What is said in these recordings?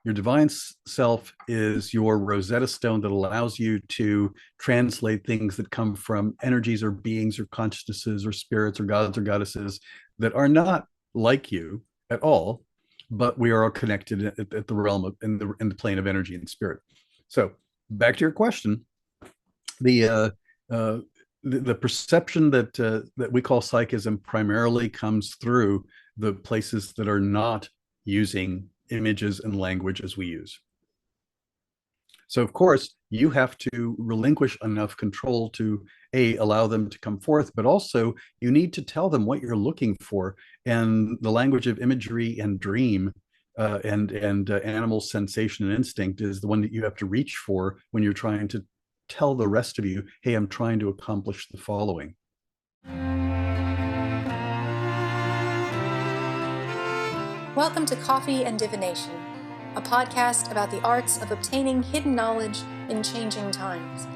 Your divine self is your Rosetta Stone that allows you to translate things that come from energies or beings or consciousnesses or spirits or gods or goddesses that are not like you at all, but we are all connected at the realm of in the plane of energy and spirit. So back to your question, the the perception that we call psychism primarily comes through the places that are not using images and language as we use. So of course, you have to relinquish enough control to allow them to come forth, but also you need to tell them what you're looking for. And the language of imagery and dream and animal sensation and instinct is the one that you have to reach for when you're trying to tell the rest of you, hey, I'm trying to accomplish the following. Welcome to Coffee and Divination, a podcast about the arts of obtaining hidden knowledge in changing times.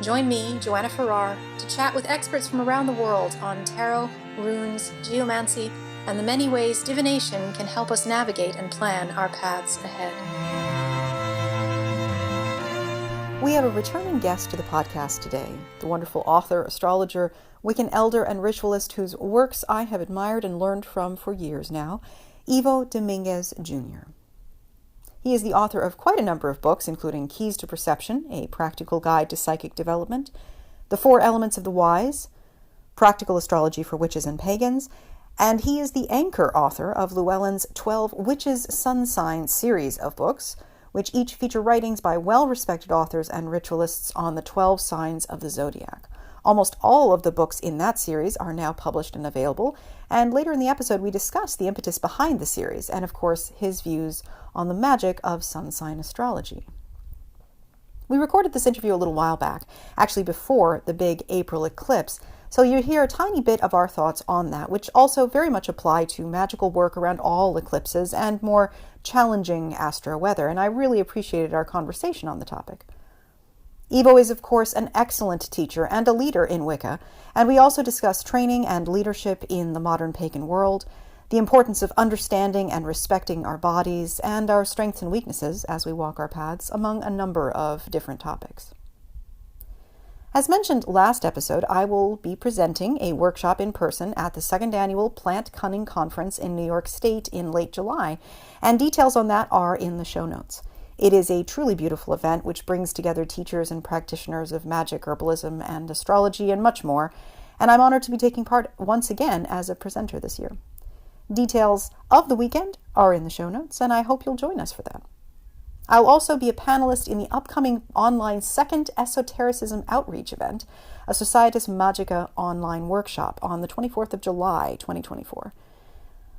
Join me, Joanna Farrar, to chat with experts from around the world on tarot, runes, geomancy, and the many ways divination can help us navigate and plan our paths ahead. We have a returning guest to the podcast today, the wonderful author, astrologer, Wiccan Elder, and ritualist whose works I have admired and learned from for years now, Ivo Dominguez Jr. He is the author of quite a number of books, including Keys to Perception, a practical guide to psychic development, The Four Elements of the Wise, Practical Astrology for Witches and Pagans, and he is the anchor author of Llewellyn's 12 Witches' Sun Sign series of books, which each feature writings by well-respected authors and ritualists on the 12 signs of the zodiac. Almost all of the books in that series are now published and available, and later in the episode we discuss the impetus behind the series, and of course his views on the magic of sun sign astrology. We recorded this interview a little while back, actually before the big April eclipse, so you hear a tiny bit of our thoughts on that, which also very much apply to magical work around all eclipses and more challenging astro weather, and I really appreciated our conversation on the topic. Ivo is, of course, an excellent teacher and a leader in Wicca, and we also discuss training and leadership in the modern pagan world, the importance of understanding and respecting our bodies, and our strengths and weaknesses as we walk our paths, among a number of different topics. As mentioned last episode, I will be presenting a workshop in person at the second annual Plant Cunning Conference in New York State in late July, and details on that are in the show notes. It is a truly beautiful event which brings together teachers and practitioners of magic, herbalism, and astrology, and much more, and I'm honored to be taking part once again as a presenter this year. Details of the weekend are in the show notes, and I hope you'll join us for that. I'll also be a panelist in the upcoming online second Esotericism Outreach event, a Societas Magica online workshop on the 24th of July, 2024.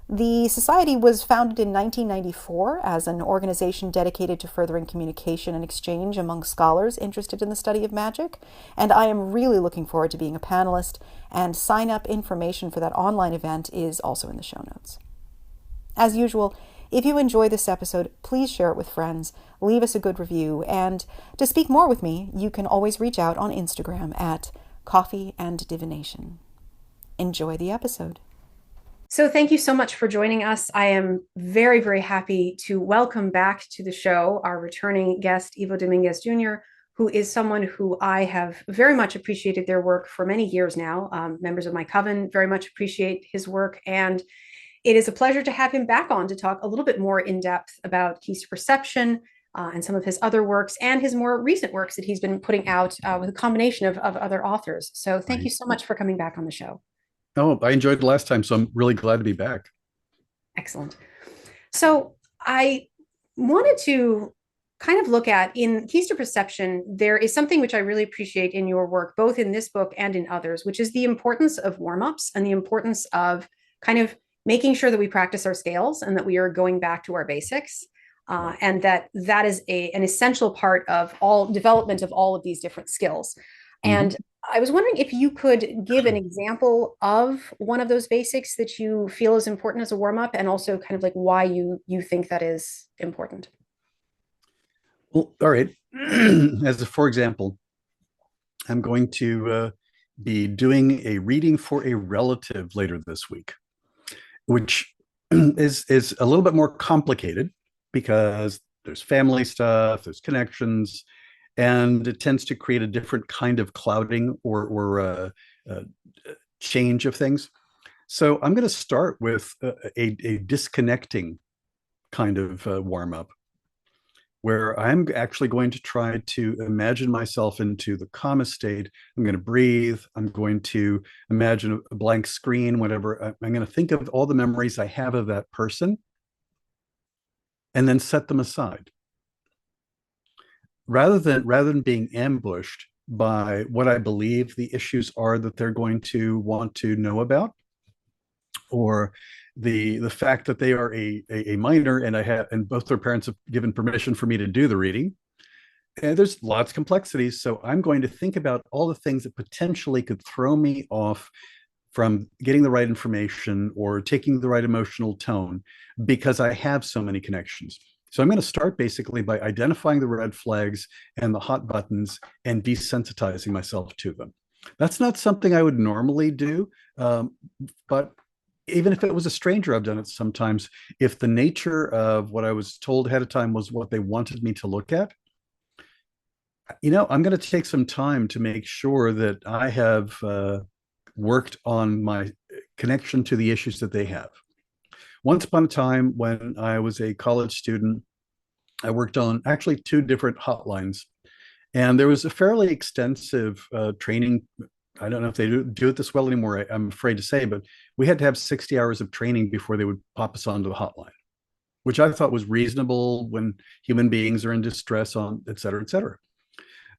The Society was founded in 1994 as an organization dedicated to furthering communication and exchange among scholars interested in the study of magic, and I am really looking forward to being a panelist, and sign-up information for that online event is also in the show notes. As usual, if you enjoy this episode, please share it with friends, leave us a good review, and to speak more with me, you can always reach out on Instagram at Coffee and Divination. Enjoy the episode. So thank you so much for joining us. I am very, very happy to welcome back to the show our returning guest, Ivo Dominguez Jr., who is someone who I have very much appreciated their work for many years now. Members of my coven very much appreciate his work, and it is a pleasure to have him back on to talk a little bit more in depth about Keys to Perception and some of his other works and his more recent works that he's been putting out with a combination of other authors. So thank you so much for coming back on the show. Oh, I enjoyed the last time, so I'm really glad to be back. Excellent. So I wanted to kind of look at, in Keys to Perception, there is something which I really appreciate in your work, both in this book and in others, which is the importance of warm-ups and the importance of kind of making sure that we practice our scales and that we are going back to our basics, and that is an essential part of all development of all of these different skills. And I was wondering if you could give an example of one of those basics that you feel is important as a warm-up, and also kind of like why you think that is important. Well, all right. For example, I'm going to be doing a reading for a relative later this week, which is a little bit more complicated because there's family stuff, there's connections, and it tends to create a different kind of clouding or change of things. So I'm going to start with a disconnecting kind of warm up, where I'm actually going to try to imagine myself into the calmest state. I'm going to breathe. I'm going to imagine a blank screen, whatever. I'm going to think of all the memories I have of that person and then set them aside. Rather than being ambushed by what I believe the issues are that they're going to want to know about, or the fact that they are a minor and both their parents have given permission for me to do the reading. And there's lots of complexities. So I'm going to think about all the things that potentially could throw me off from getting the right information or taking the right emotional tone because I have so many connections. So I'm going to start basically by identifying the red flags and the hot buttons and desensitizing myself to them. That's not something I would normally do, but even if it was a stranger, I've done it sometimes. If the nature of what I was told ahead of time was what they wanted me to look at, I'm going to take some time to make sure that I have worked on my connection to the issues that they have. Once upon a time, when I was a college student, I worked on actually two different hotlines. And there was a fairly extensive training. I don't know if they do it this well anymore, I'm afraid to say, but we had to have 60 hours of training before they would pop us onto the hotline, which I thought was reasonable when human beings are in distress, on et cetera, et cetera.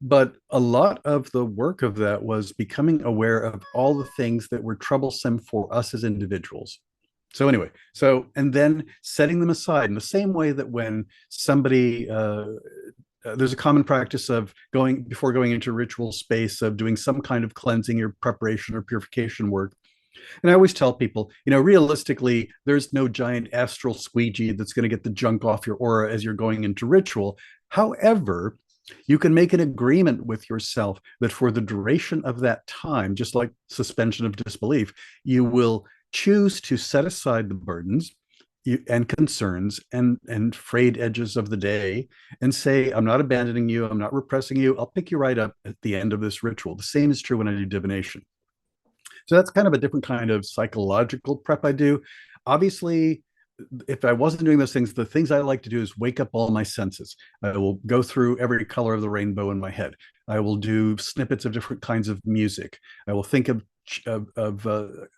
But a lot of the work of that was becoming aware of all the things that were troublesome for us as individuals. So anyway, and then setting them aside in the same way that when somebody there's a common practice of before going into ritual space, of doing some kind of cleansing or preparation or purification work. And I always tell people, realistically, there's no giant astral squeegee that's going to get the junk off your aura as you're going into ritual. However, you can make an agreement with yourself that for the duration of that time, just like suspension of disbelief, you will choose to set aside the burdens and concerns and frayed edges of the day and say, I'm not abandoning you. I'm not repressing you. I'll pick you right up at the end of this ritual. The same is true when I do divination. So that's kind of a different kind of psychological prep I do. Obviously, if I wasn't doing those things, the things I like to do is wake up all my senses. I will go through every color of the rainbow in my head. I will do snippets of different kinds of music. I will think of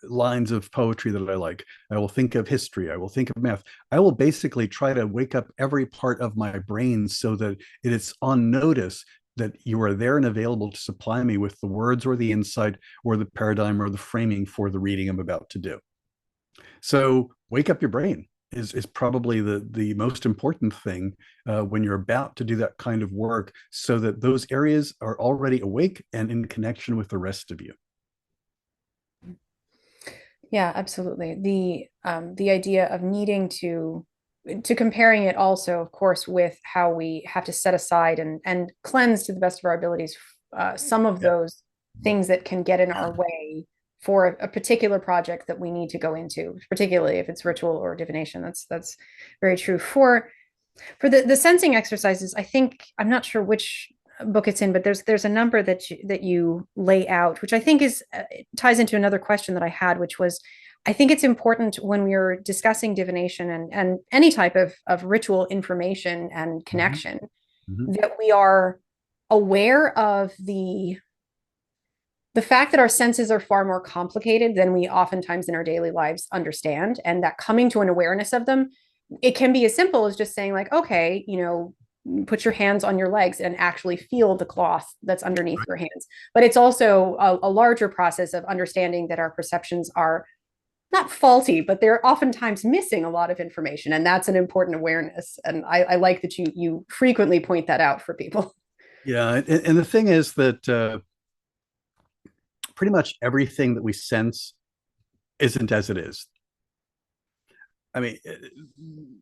lines of poetry that I like. I will think of history. I will think of math. I will basically try to wake up every part of my brain so that it is on notice that you are there and available to supply me with the words or the insight or the paradigm or the framing for the reading I'm about to do. So wake up your brain is probably the most important thing when you're about to do that kind of work, so that those areas are already awake and in connection with the rest of you. Yeah, absolutely. The idea of needing to comparing it also, of course, with how we have to set aside and cleanse to the best of our abilities some of those things that can get in our way for a particular project that we need to go into, particularly if it's ritual or divination. That's very true. For the sensing exercises, I think, I'm not sure which book it's in, but there's a number that you lay out, which I think is ties into another question that I had, which was, I think it's important when we're discussing divination and any type of ritual information and connection, that we are aware of the fact that our senses are far more complicated than we oftentimes in our daily lives understand, and that coming to an awareness of them, it can be as simple as just saying like, okay, put your hands on your legs and actually feel the cloth that's underneath your hands. But it's also a larger process of understanding that our perceptions are not faulty, but they're oftentimes missing a lot of information. And that's an important awareness. And I like that you frequently point that out for people. Yeah. And the thing is that pretty much everything that we sense isn't as it is. I mean,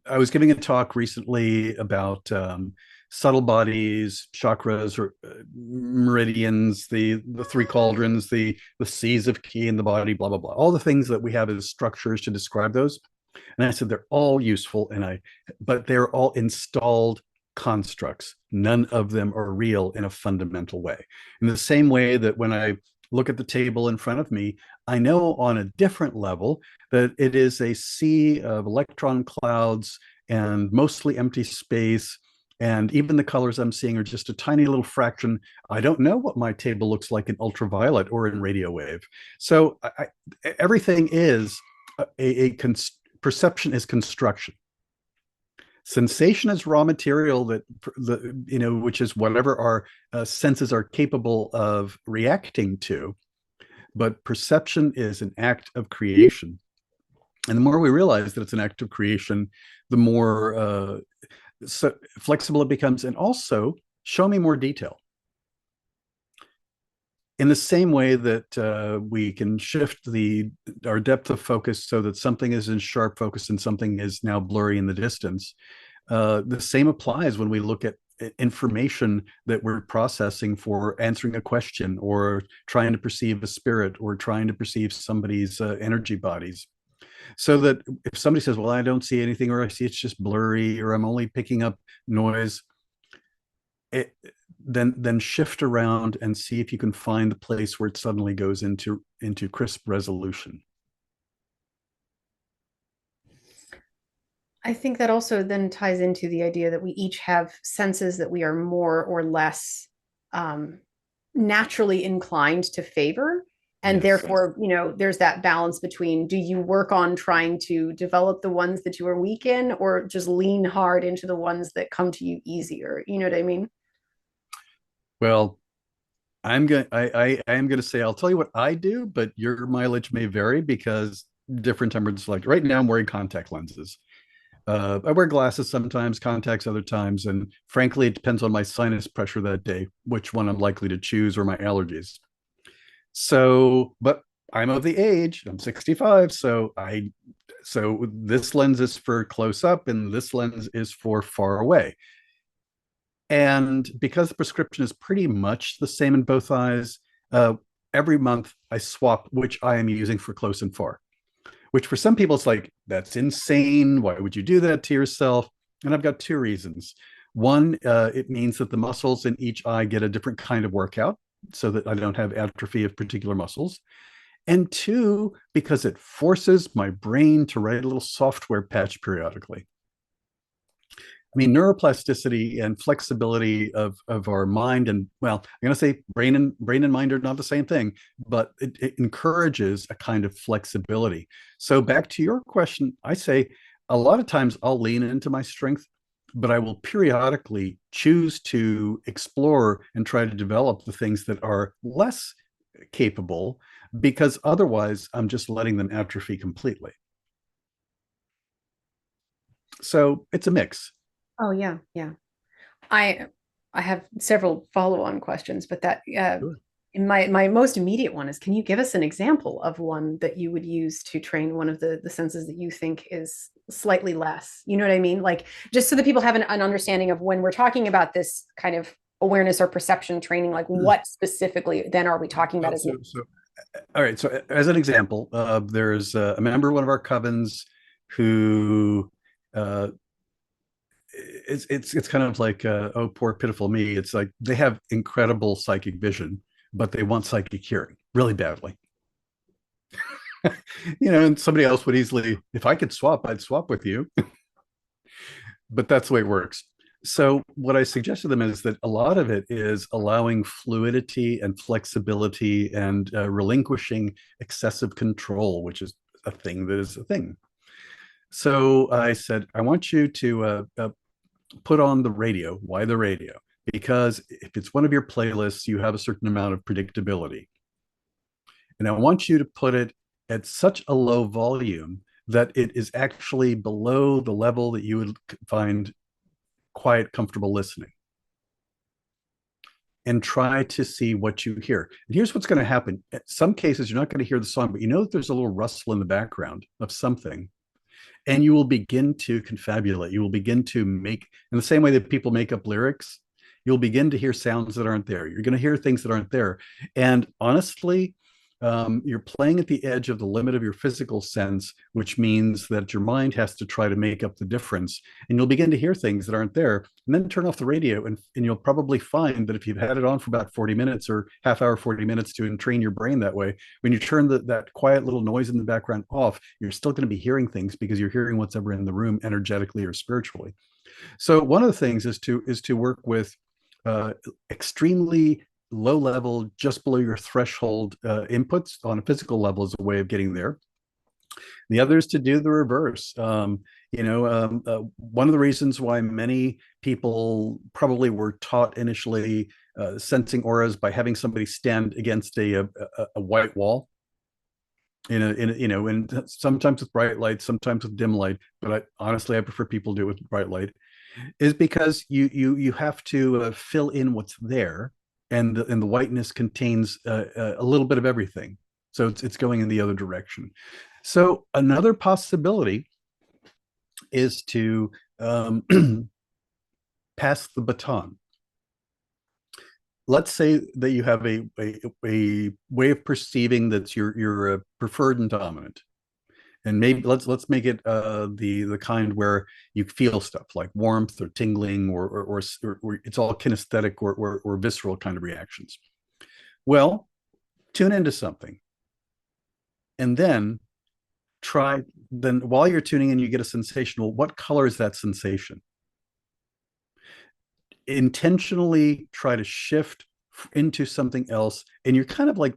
I was giving a talk recently about subtle bodies, chakras, or meridians, the three cauldrons, the seas of ki in the body, blah blah blah. All the things that we have as structures to describe those. And I said they're all useful, but they're all installed constructs. None of them are real in a fundamental way. In the same way that when I look at the table in front of me, I know on a different level that it is a sea of electron clouds and mostly empty space. And even the colors I'm seeing are just a tiny little fraction. I don't know what my table looks like in ultraviolet or in radio wave. So everything is perception is construction. Sensation is raw material that which is whatever our senses are capable of reacting to. But perception is an act of creation. And the more we realize that it's an act of creation, the more flexible it becomes. And also, show me more detail. In the same way that we can shift our depth of focus so that something is in sharp focus and something is now blurry in the distance, the same applies when we look at information that we're processing for answering a question or trying to perceive a spirit or trying to perceive somebody's energy bodies. So that if somebody says, well, I don't see anything, or I see it's just blurry, or I'm only picking up noise, then shift around and see if you can find the place where it suddenly goes into crisp resolution. I think that also then ties into the idea that we each have senses that we are more or less naturally inclined to favor. And yes, therefore, there's that balance between, do you work on trying to develop the ones that you are weak in, or just lean hard into the ones that come to you easier? You know what I mean? Well, I am going to say, I'll tell you what I do, but your mileage may vary because different times, like right now I'm wearing contact lenses. I wear glasses sometimes, contacts other times, and frankly, it depends on my sinus pressure that day, which one I'm likely to choose, or my allergies. So, but I'm of the age, I'm 65, so this lens is for close up and this lens is for far away. And because the prescription is pretty much the same in both eyes, every month I swap which eye I'm using for close and far, which for some people it's like, that's insane. Why would you do that to yourself? And I've got two reasons. One, it means that the muscles in each eye get a different kind of workout so that I don't have atrophy of particular muscles. And two, because it forces my brain to write a little software patch periodically. I mean, neuroplasticity and flexibility of our mind, and well, I'm going to say brain and mind are not the same thing, but it encourages a kind of flexibility. So back to your question, I say a lot of times I'll lean into my strength, but I will periodically choose to explore and try to develop the things that are less capable, because otherwise I'm just letting them atrophy completely. So it's a mix. Oh, yeah. Yeah. I have several follow-on questions, but that sure. My most immediate one is, can you give us an example of one that you would use to train one of the senses that you think is slightly less? You know what I mean? Like, just so that people have an understanding of when we're talking about this kind of awareness or perception training, like what specifically then are we talking about? All right. So as an example, there's a member of one of our covens who it's kind of like oh, poor pitiful me. It's like they have incredible psychic vision, but they want psychic hearing really badly. And somebody else would easily, if I could swap, I'd swap with you. But that's the way it works. So what I suggest to them is that a lot of it is allowing fluidity and flexibility and relinquishing excessive control, which is a thing that is a thing. So I said, I want you to put on the radio. Why the radio? Because if it's one of your playlists, you have a certain amount of predictability. And I want you to put it at such a low volume that it is actually below the level that you would find quiet, comfortable listening. And try to see what you hear. And here's what's going to happen. In some cases, you're not going to hear the song, but you know that there's a little rustle in the background of something. And you will begin to confabulate. You will begin to make, in the same way that people make up lyrics, you'll begin to hear sounds that aren't there. You're going to hear things that aren't there. And honestly, you're playing at the edge of the limit of your physical sense, which means that your mind has to try to make up the difference. And you'll begin to hear things that aren't there, and then turn off the radio. And you'll probably find that if you've had it on for about 40 minutes or half hour, 40 minutes to train your brain that way, when you turn that quiet little noise in the background off, you're still going to be hearing things because you're hearing what's ever in the room energetically or spiritually. So one of the things is to work with extremely low level, just below your threshold inputs on a physical level as a way of getting there. The other is to do the reverse. One of the reasons why many people probably were taught initially sensing auras by having somebody stand against a white wall. And sometimes with bright light, sometimes with dim light, but honestly I prefer people do it with bright light, is because you have to fill in what's there, and the whiteness contains a little bit of everything, so it's going in the other direction. So another possibility is to pass the baton. Let's say that you have a way of perceiving that's your preferred and dominant, and maybe let's make it the kind where you feel stuff like warmth or tingling or it's all kinesthetic or visceral kind of reactions. Well, tune into something, and then while you're tuning in, you get a sensation. Well, what color is that sensation? Intentionally try to shift into something else, and you're kind of like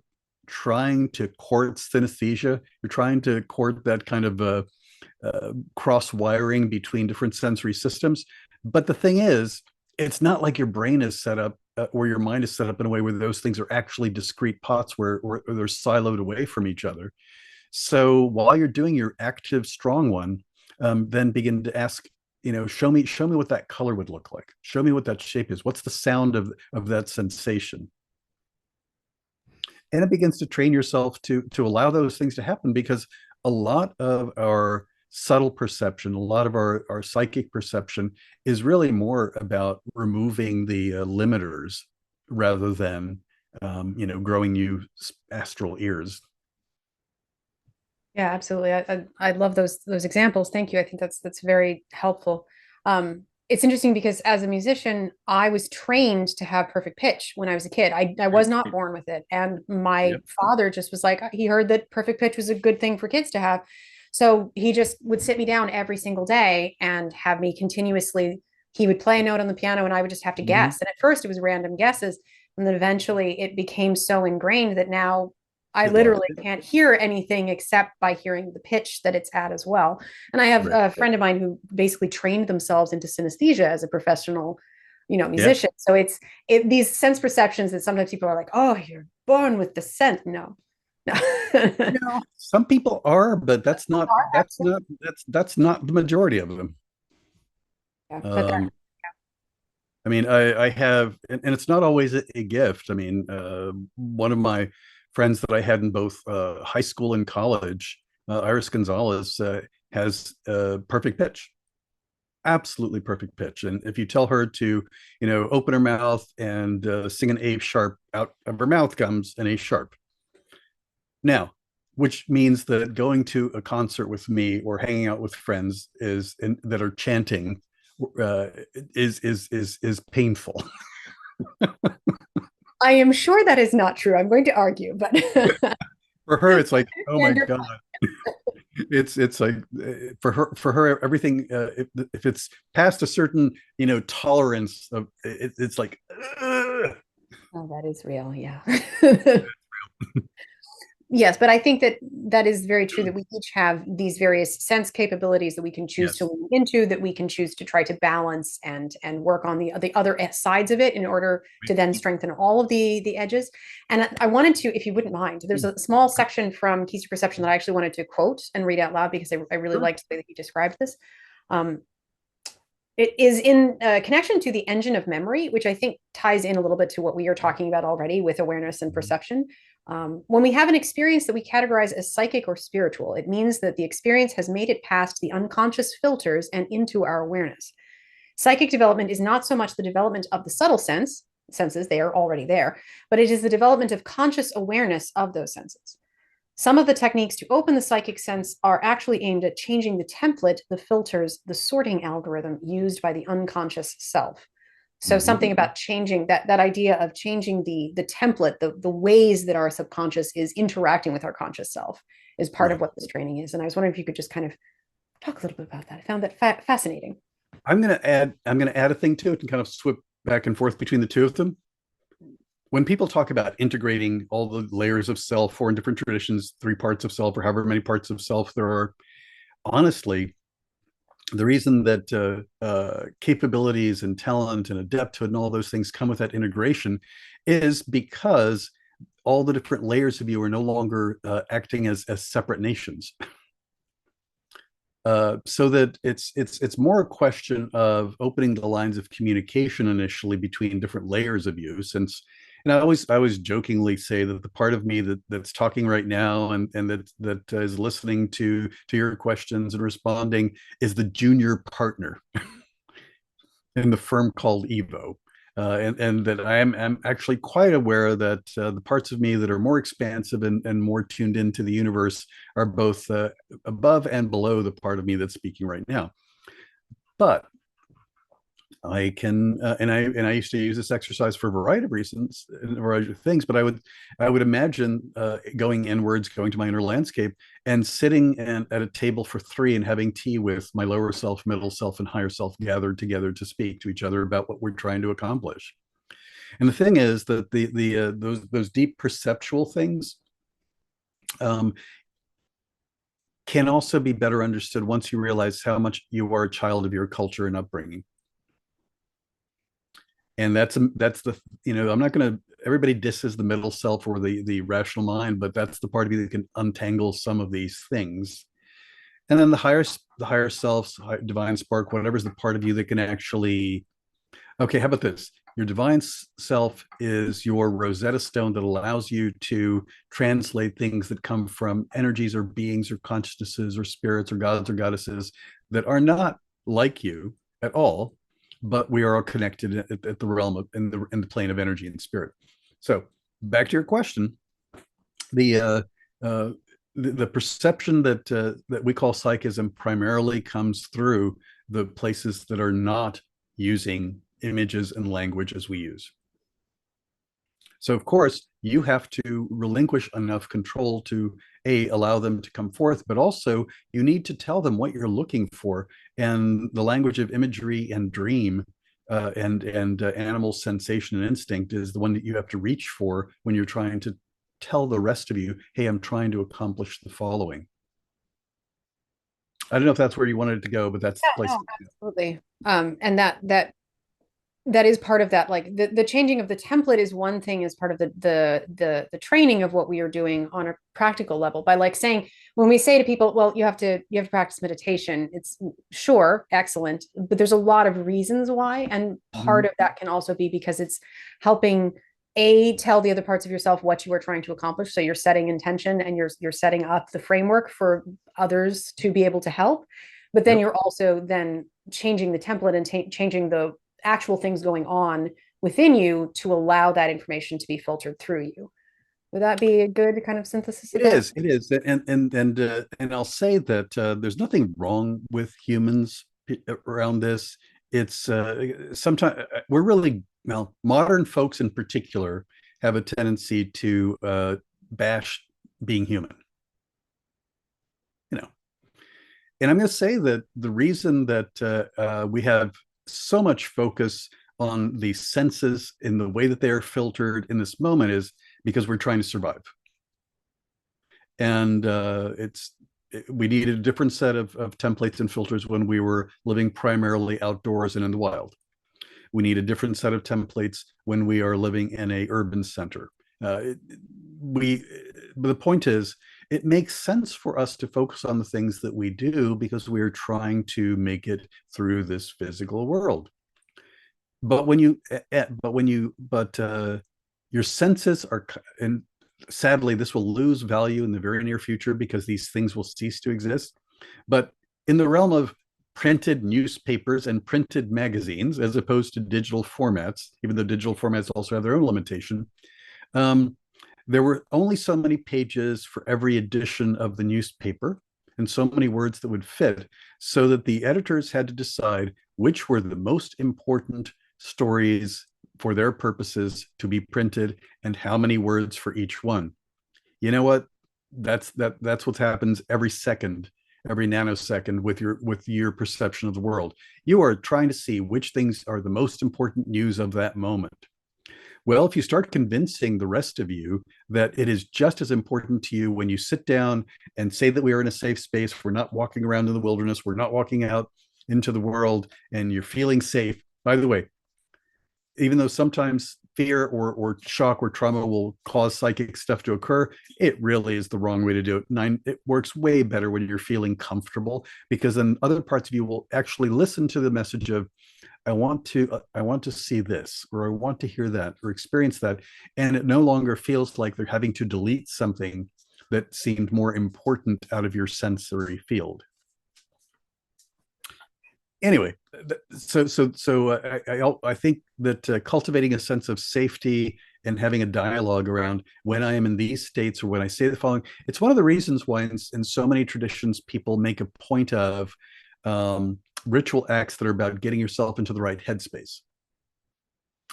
trying to court synesthesia. You're trying to court that kind of cross wiring between different sensory systems. But the thing is, it's not like your brain is set up or your mind is set up in a way where those things are actually discrete pots where they're siloed away from each other. So while you're doing your active strong one, then begin to ask, show me what that color would look like. Show me what that shape is. What's the sound of that sensation? And it begins to train yourself to allow those things to happen, because a lot of our subtle perception, a lot of our psychic perception is really more about removing the limiters rather than growing new astral ears. Yeah, absolutely. I love those examples. Thank you. I think that's very helpful. It's interesting because as a musician, I was trained to have perfect pitch when I was a kid. I was not born with it. And my father just was like, he heard that perfect pitch was a good thing for kids to have. So he just would sit me down every single day and have me continuously, he would play a note on the piano and I would just have to guess. And at first it was random guesses. And then eventually it became so ingrained that now I literally can't hear anything except by hearing the pitch that it's at as well. And I have a friend of mine who basically trained themselves into synesthesia as a professional, musician. So it's these sense perceptions that sometimes people are like, oh, you're born with the scent. No. Some people are, but that's not the majority of them. Yeah, I mean, I have, and it's not always a gift. I mean, one of my friends that I had in both high school and college, Iris Gonzalez, has perfect pitch, absolutely perfect pitch. And if you tell her to, open her mouth and sing an A sharp, out of her mouth comes an A sharp. Now, which means that going to a concert with me or hanging out with friends that are chanting is painful. I am sure that is not true. I'm going to argue, but for her, it's like, oh my God. It's like for her, everything, if it's past a certain, tolerance of it's like, ugh. Oh, that is real. Yeah. Yes, but I think that is very true, that we each have these various sense capabilities that we can choose to lean into, that we can choose to try to balance and work on the other sides of it in order to then strengthen all of the edges. And I wanted to, if you wouldn't mind, there's a small section from Keys to Perception that I actually wanted to quote and read out loud because I really liked the way that you described this. It is in connection to the engine of memory, which I think ties in a little bit to what we are talking about already with awareness and perception. When we have an experience that we categorize as psychic or spiritual, it means that the experience has made it past the unconscious filters and into our awareness. Psychic development is not so much the development of the subtle senses, they are already there, but it is the development of conscious awareness of those senses. Some of the techniques to open the psychic sense are actually aimed at changing the template, the filters, the sorting algorithm used by the unconscious self. So something about changing that idea of changing the template, the ways that our subconscious is interacting with our conscious self is part of what this training is. And I was wondering if you could just kind of talk a little bit about that. I found that fascinating. I'm going to add a thing to it and kind of swip back and forth between the two of them. When people talk about integrating all the layers of self, 4 different traditions, 3 parts of self, or however many parts of self there are, honestly, the reason that capabilities and talent and adepthood and all those things come with that integration is because all the different layers of you are no longer acting as separate nations. So that it's more a question of opening the lines of communication initially between different layers of you. Since, and I always jokingly say that the part of me that's talking right now and that is listening to your questions and responding is the junior partner in the firm called Evo. And that I'm actually quite aware that the parts of me that are more expansive and more tuned into the universe are both above and below the part of me that's speaking right now. But I can, and I used to use this exercise for a variety of reasons, and a variety of things. But I would imagine going inwards, going to my inner landscape, and sitting at a table for 3 and having tea with my lower self, middle self, and higher self gathered together to speak to each other about what we're trying to accomplish. And the thing is that those deep perceptual things can also be better understood once you realize how much you are a child of your culture and upbringing. And that's the, I'm not going to, everybody disses the middle self or the rational mind, but that's the part of you that can untangle some of these things. And then the higher self, divine spark, whatever's the part of you that can actually, okay, how about this? Your divine self is your Rosetta Stone that allows you to translate things that come from energies or beings or consciousnesses or spirits or gods or goddesses that are not like you at all, but we are all connected at the realm of in the plane of energy and spirit. So back to your question, the perception that we call psychism primarily comes through the places that are not using images and language as we use. So of course you have to relinquish enough control to allow them to come forth, but also you need to tell them what you're looking for. And the language of imagery and dream and animal sensation and instinct is the one that you have to reach for when you're trying to tell the rest of you, hey, I'm trying to accomplish the following. I don't know if that's where you wanted it to go, but that's the place. No, absolutely. And that is part of that. Like the changing of the template is one thing as part of the training of what we are doing on a practical level, by like saying, when we say to people, well, you have to practice meditation, it's sure, excellent, but there's a lot of reasons why. And part of that can also be because it's helping tell the other parts of yourself what you are trying to accomplish. So you're setting intention and you're setting up the framework for others to be able to help. But then you're also then changing the template and changing the actual things going on within you to allow that information to be filtered through you. Would that be a good kind of synthesis of that? It is, and I'll say that there's nothing wrong with humans around this. It's sometimes we're really, well, modern folks in particular have a tendency to bash being human. And I'm going to say that the reason that we have so much focus on the senses in the way that they are filtered in this moment is because we're trying to survive. And we needed a different set of templates and filters when we were living primarily outdoors and in the wild. We need a different set of templates when we are living in a urban center. But the point is, it makes sense for us to focus on the things that we do because we're trying to make it through this physical world. But your senses are, and sadly, this will lose value in the very near future because these things will cease to exist. But in the realm of printed newspapers and printed magazines, as opposed to digital formats, even though digital formats also have their own limitation, there were only so many pages for every edition of the newspaper and so many words that would fit, so that the editors had to decide which were the most important stories for their purposes to be printed and how many words for each one. You know what? That's what happens every second, every nanosecond with your perception of the world. You are trying to see which things are the most important news of that moment. Well, if you start convincing the rest of you that it is just as important to you when you sit down and say that we are in a safe space, we're not walking around in the wilderness, we're not walking out into the world, and you're feeling safe. By the way, even though sometimes fear or shock or trauma will cause psychic stuff to occur, it really is the wrong way to do it. It works way better when you're feeling comfortable, because then other parts of you will actually listen to the message of, I want to see this, or I want to hear that, or experience that. And it no longer feels like they're having to delete something that seemed more important out of your sensory field. Anyway, I think that cultivating a sense of safety and having a dialogue around when I am in these states or when I say the following, it's one of the reasons why in so many traditions people make a point of ritual acts that are about getting yourself into the right headspace.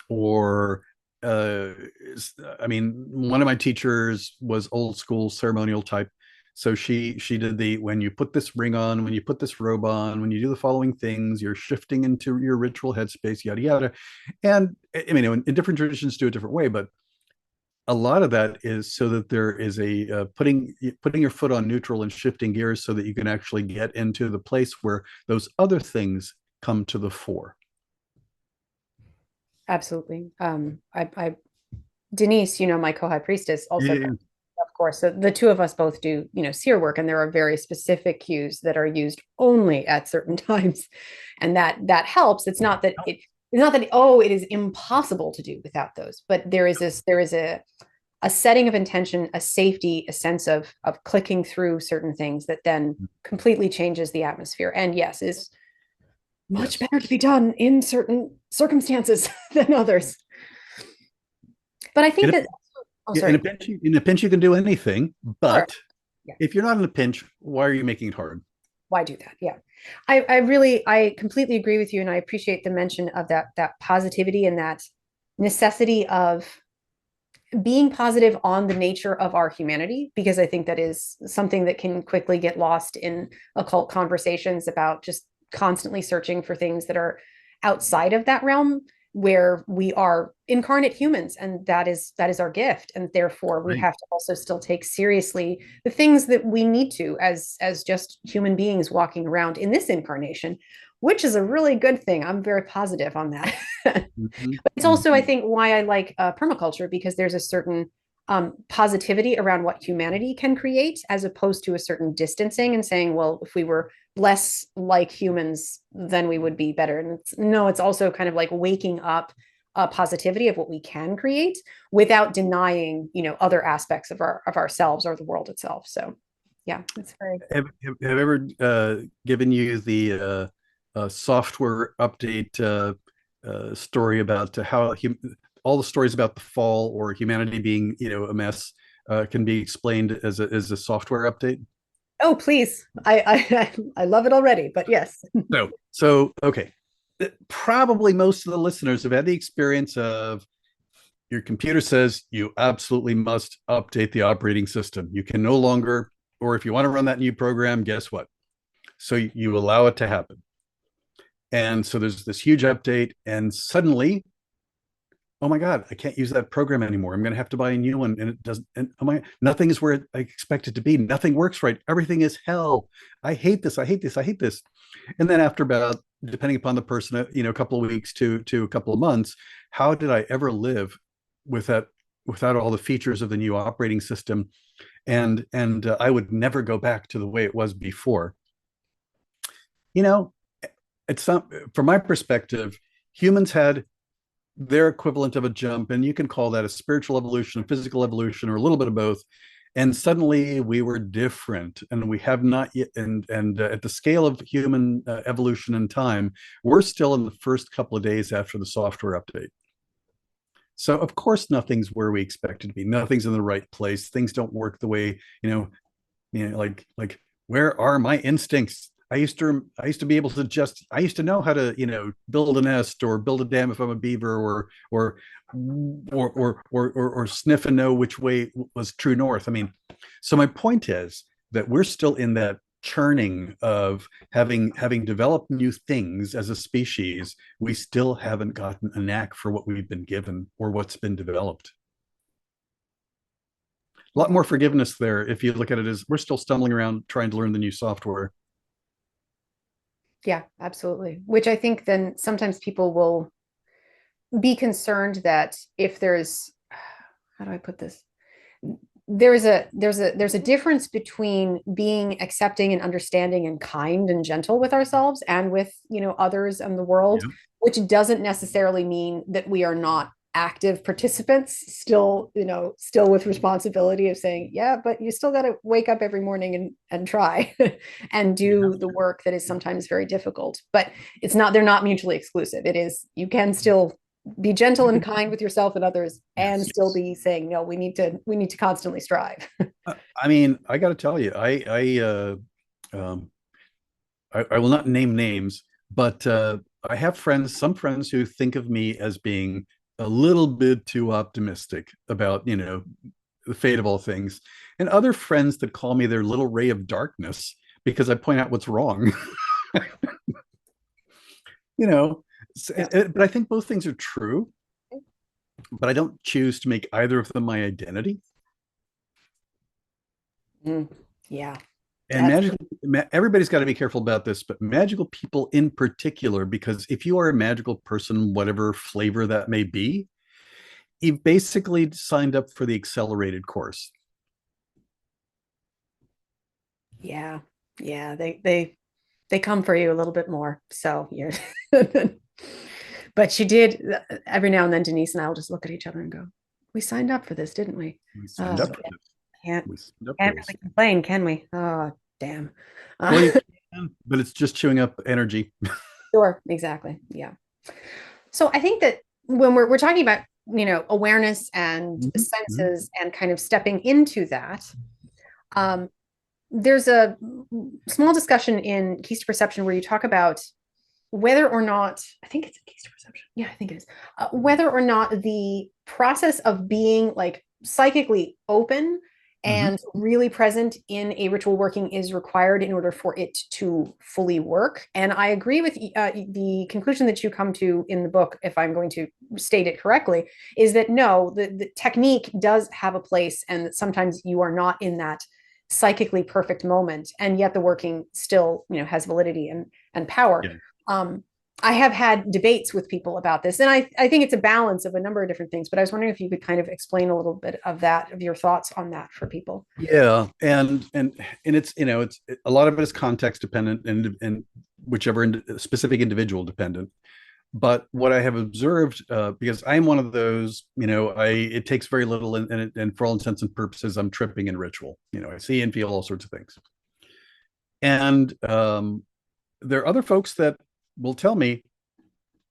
Or I mean, one of my teachers was old school ceremonial type. So she did the, when you put this ring on, when you put this robe on, when you do the following things, you're shifting into your ritual headspace, yada yada. And I mean, in different traditions do it a different way, but a lot of that is so that there is a putting your foot on neutral and shifting gears so that you can actually get into the place where those other things come to the fore. Absolutely. Denise, my co-high priestess, also, Yeah. of course. So the two of us both do, seer work, and there are very specific cues that are used only at certain times, and that helps. It's not that it is impossible to do without those, but there is a setting of intention, a safety, a sense of clicking through certain things that then completely changes the atmosphere. And yes, is much better to be done in certain circumstances than others. But I think in a pinch you can do anything, but sure. Yeah. If you're not in a pinch, why are you making it hard? Why do that? Yeah. I completely agree with you, and I appreciate the mention of that positivity and that necessity of being positive on the nature of our humanity, because I think that is something that can quickly get lost in occult conversations about just constantly searching for things that are outside of that realm, where we are incarnate humans, and that is our gift, and therefore we have to also still take seriously the things that we need to as just human beings walking around in this incarnation, which is a really good thing. I'm very positive on that. Mm-hmm. But it's also, I think, why I like permaculture, because there's a certain positivity around what humanity can create, as opposed to a certain distancing and saying, well, if we were less like humans, then we would be better. And it's also kind of like waking up positivity of what we can create without denying, other aspects of ourselves or the world itself. So yeah, it's very. Have ever given you the software update story about how all the stories about the fall or humanity being, a mess can be explained as a software update? Oh, please. I love it already, but yes. So okay. Probably most of the listeners have had the experience of your computer says you absolutely must update the operating system. You can no longer, or if you want to run that new program, guess what? So you allow it to happen. And so there's this huge update, and suddenly, oh my God, I can't use that program anymore. I'm going to have to buy a new one. And it doesn't, and nothing is where I expect it to be. Nothing works right. Everything is hell. I hate this. I hate this. I hate this. And then after about, depending upon the person, a couple of weeks to a couple of months, how did I ever live without all the features of the new operating system? And I would never go back to the way it was before. It's not, from my perspective, humans had their equivalent of a jump, and you can call that a spiritual evolution, a physical evolution, or a little bit of both. And suddenly we were different, and we have not yet. And at the scale of human evolution and time, we're still in the first couple of days after the software update. So of course nothing's where we expect it to be. Nothing's in the right place. Things don't work the way, like where are my instincts? I used to be able to just I used to know how to, build a nest or build a dam if I'm a beaver, or sniff and know which way was true north. I mean, so my point is that we're still in that churning of having developed new things as a species. We still haven't gotten a knack for what we've been given or what's been developed. A lot more forgiveness there if you look at it as we're still stumbling around trying to learn the new software. Yeah, absolutely. Which I think then sometimes people will be concerned that if there's, how do I put this? There's a difference between being accepting and understanding and kind and gentle with ourselves and with, others and the world, Yeah. which doesn't necessarily mean that we are not active participants, still with responsibility of saying, yeah, but you still got to wake up every morning and try and do the work that is sometimes very difficult. But they're not mutually exclusive. It is, you can still be gentle and kind with yourself and others, and Yes. still be saying, no, we need to constantly strive. I mean, I got to tell you, um, I will not name names, but I have some friends who think of me as being a little bit too optimistic about, the fate of all things, and other friends that call me their little ray of darkness because I point out what's wrong. you know, Yeah. but I think both things are true, but I don't choose to make either of them my identity. Mm, yeah. And That's everybody's got to be careful about this, but magical people in particular, because if you are a magical person, whatever flavor that may be, you've basically signed up for the accelerated course. yeah. Yeah. They come for you a little bit more. So you're but you did every now and then Denise and I will just look at each other and go, we signed up for this, didn't we? We signed up for Yeah. this. Can't We signed up for can't this. really complain, can we? Oh, damn. Well, you can, but it's just chewing up energy. Sure, exactly. Yeah. So I think that when we're talking about, awareness and Mhm. senses and kind of stepping into that, um, there's a small discussion in Keys to Perception where you talk about whether or not, I think it's a Keys to Perception. Yeah, I think it is. Whether or not the process of being like psychically open Mhm. and really present in a ritual working is required in order for it to fully work. And I agree with the conclusion that you come to in the book, if I'm going to state it correctly, is that no, the technique does have a place, and that sometimes you are not in that psychically perfect moment, and yet the working still, has validity and power. Yeah. Um, I have had debates with people about this, and I think it's a balance of a number of different things. But I was wondering if you could kind of explain a little bit of that, of your thoughts on that for people. Yeah, and it's a lot of it is context dependent and whichever specific individual dependent. But what I have observed, because I'm one of those, it takes very little, and for all intents and purposes, I'm tripping in ritual. I see and feel all sorts of things, and there are other folks that will tell me,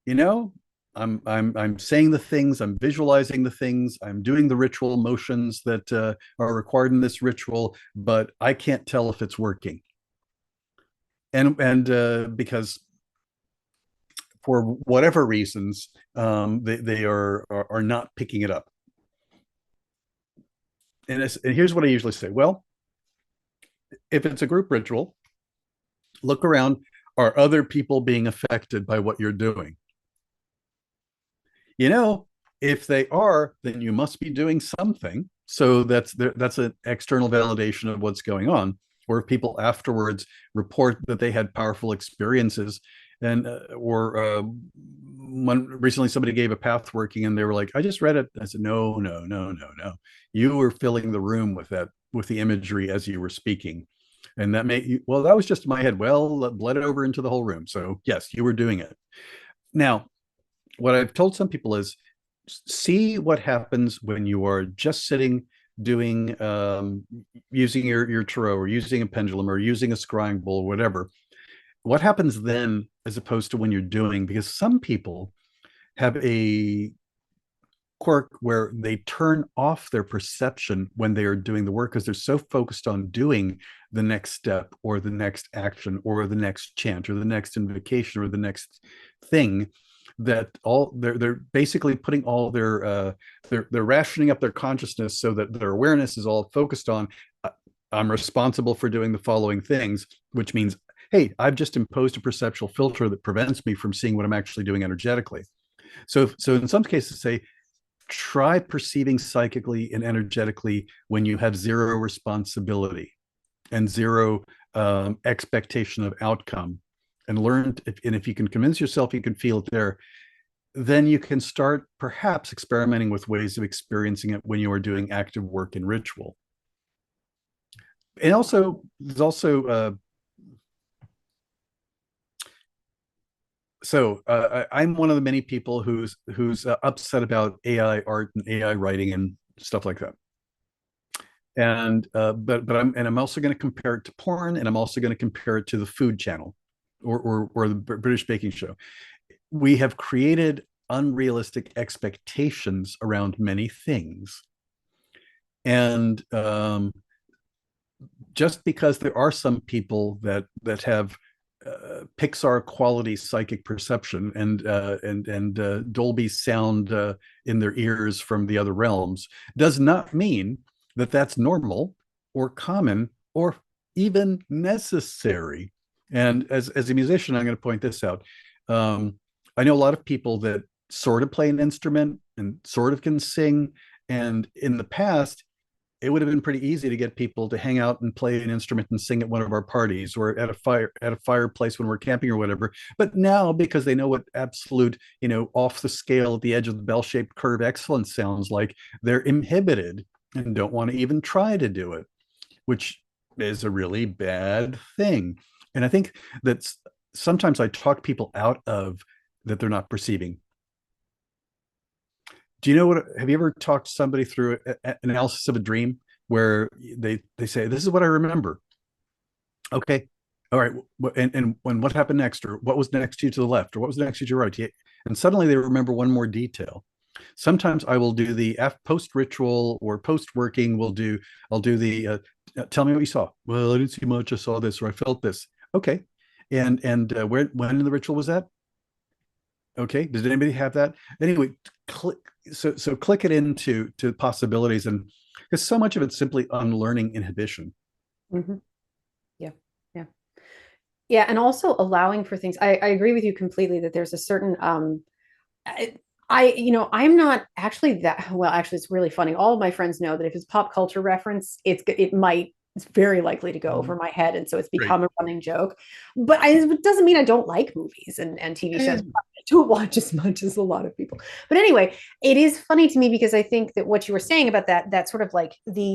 you know, I'm saying the things, I'm visualizing the things, I'm doing the ritual motions that are required in this ritual, but I can't tell if it's working, and because for whatever reasons, they are not picking it up. And here's what I usually say: well, if it's a group ritual, look around. Are other people being affected by what you're doing? you know if they are, then you must be doing something. So that's an external validation of what's going on. Or if people afterwards report that they had powerful experiences, and or one recently somebody gave a path working and they were like, I just read it. I said, no, no, no, no, no. You were filling the room with the imagery as you were speaking. And that made you, well, that was just in my head. Well, that bled over into the whole room. So yes, you were doing it. Now, what I've told some people is, see what happens when you are just sitting doing using your tarot, or using a pendulum, or using a scrying bowl, or whatever. What happens then as opposed to when you're doing? Because some people have a quirk where they turn off their perception when they are doing the work because they're so focused on doing the next step or the next action or the next chant or the next invocation or the next thing, that all they're basically putting all they're rationing up their consciousness so that their awareness is all focused on, I'm responsible for doing the following things, which means, hey, I've just imposed a perceptual filter that prevents me from seeing what I'm actually doing energetically. So in some cases, say, try perceiving psychically and energetically when you have zero responsibility and zero expectation of outcome, and learn. And if you can convince yourself you can feel it there, then you can start perhaps experimenting with ways of experiencing it when you are doing active work in ritual. And also, there's also I'm one of the many people who's upset about AI art and AI writing and stuff like that. And but I'm also going to compare it to porn, and I'm also going to compare it to the Food Channel or the British Baking Show. We have created unrealistic expectations around many things, and just because there are some people that have Pixar quality psychic perception and Dolby sound in their ears from the other realms, does not mean that that's normal or common or even necessary. And as a musician, I'm going to point this out. I know a lot of people that sort of play an instrument and sort of can sing. And in the past, it would have been pretty easy to get people to hang out and play an instrument and sing at one of our parties or at a fireplace when we're camping or whatever. But now, because they know what absolute, off the scale at the edge of the bell-shaped curve excellence sounds like, they're inhibited and don't want to even try to do it, which is a really bad thing. And I think that sometimes I talk people out of that they're not perceiving. Do you know what? Have you ever talked to somebody through an analysis of a dream where they say, "This is what I remember." Okay, all right, and what happened next, or what was next to you to the left, or what was next to you to the right, and suddenly they remember one more detail. Sometimes I will do the post ritual or post working. I'll do the tell me what you saw. Well, I didn't see much. I saw this, or I felt this. Okay, and when in the ritual was that? Okay, does anybody have that? Anyway, click click it into possibilities, and because so much of it's simply unlearning inhibition. Mm-hmm. Yeah, yeah, yeah, and also allowing for things. I agree with you completely that there's a certain I'm not actually that well. Actually, it's really funny. All of my friends know that if it's pop culture reference, it's very likely to go over my head, and so it's become a running joke. But it doesn't mean I don't like movies and TV shows. I don't watch as much as a lot of people. But anyway, it is funny to me because I think that what you were saying about that sort of like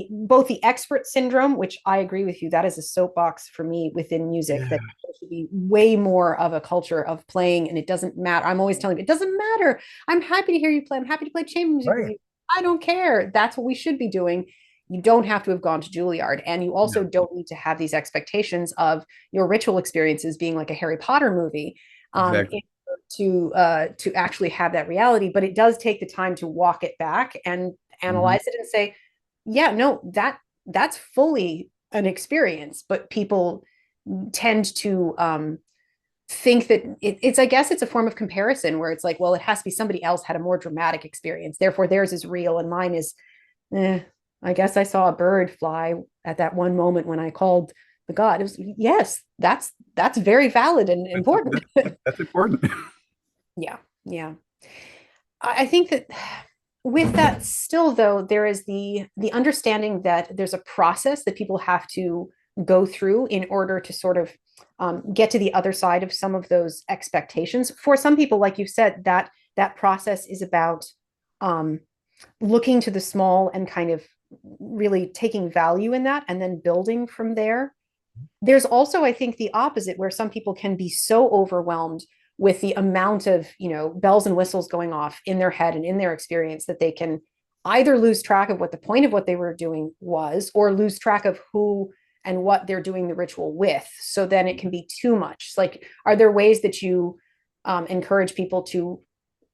both the expert syndrome, which I agree with you, that is a soapbox for me within music, that there should be way more of a culture of playing, and it doesn't matter. I'm always telling you, it doesn't matter. I'm happy to hear you play. I'm happy to play chamber music with you. I don't care. That's what we should be doing. You don't have to have gone to Juilliard, and you also don't need to have these expectations of your ritual experiences being like a Harry Potter movie to actually have that reality. But it does take the time to walk it back and analyze it and say, yeah, no, that's fully an experience. But people tend to think that it's I guess it's a form of comparison where it's like, well, it has to be somebody else had a more dramatic experience, therefore theirs is real and mine is I guess I saw a bird fly at that one moment when I called the god. It was, yes, that's very valid and important. That's important. Yeah, yeah. I think that with that still though, there is the understanding that there's a process that people have to go through in order to sort of get to the other side of some of those expectations. For some people, like you said, that process is about looking to the small and kind of really taking value in that and then building from there. There's also, I think, the opposite, where some people can be so overwhelmed with the amount of, bells and whistles going off in their head and in their experience that they can either lose track of what the point of what they were doing was, or lose track of who and what they're doing the ritual with. So then it can be too much. Like, are there ways that you encourage people to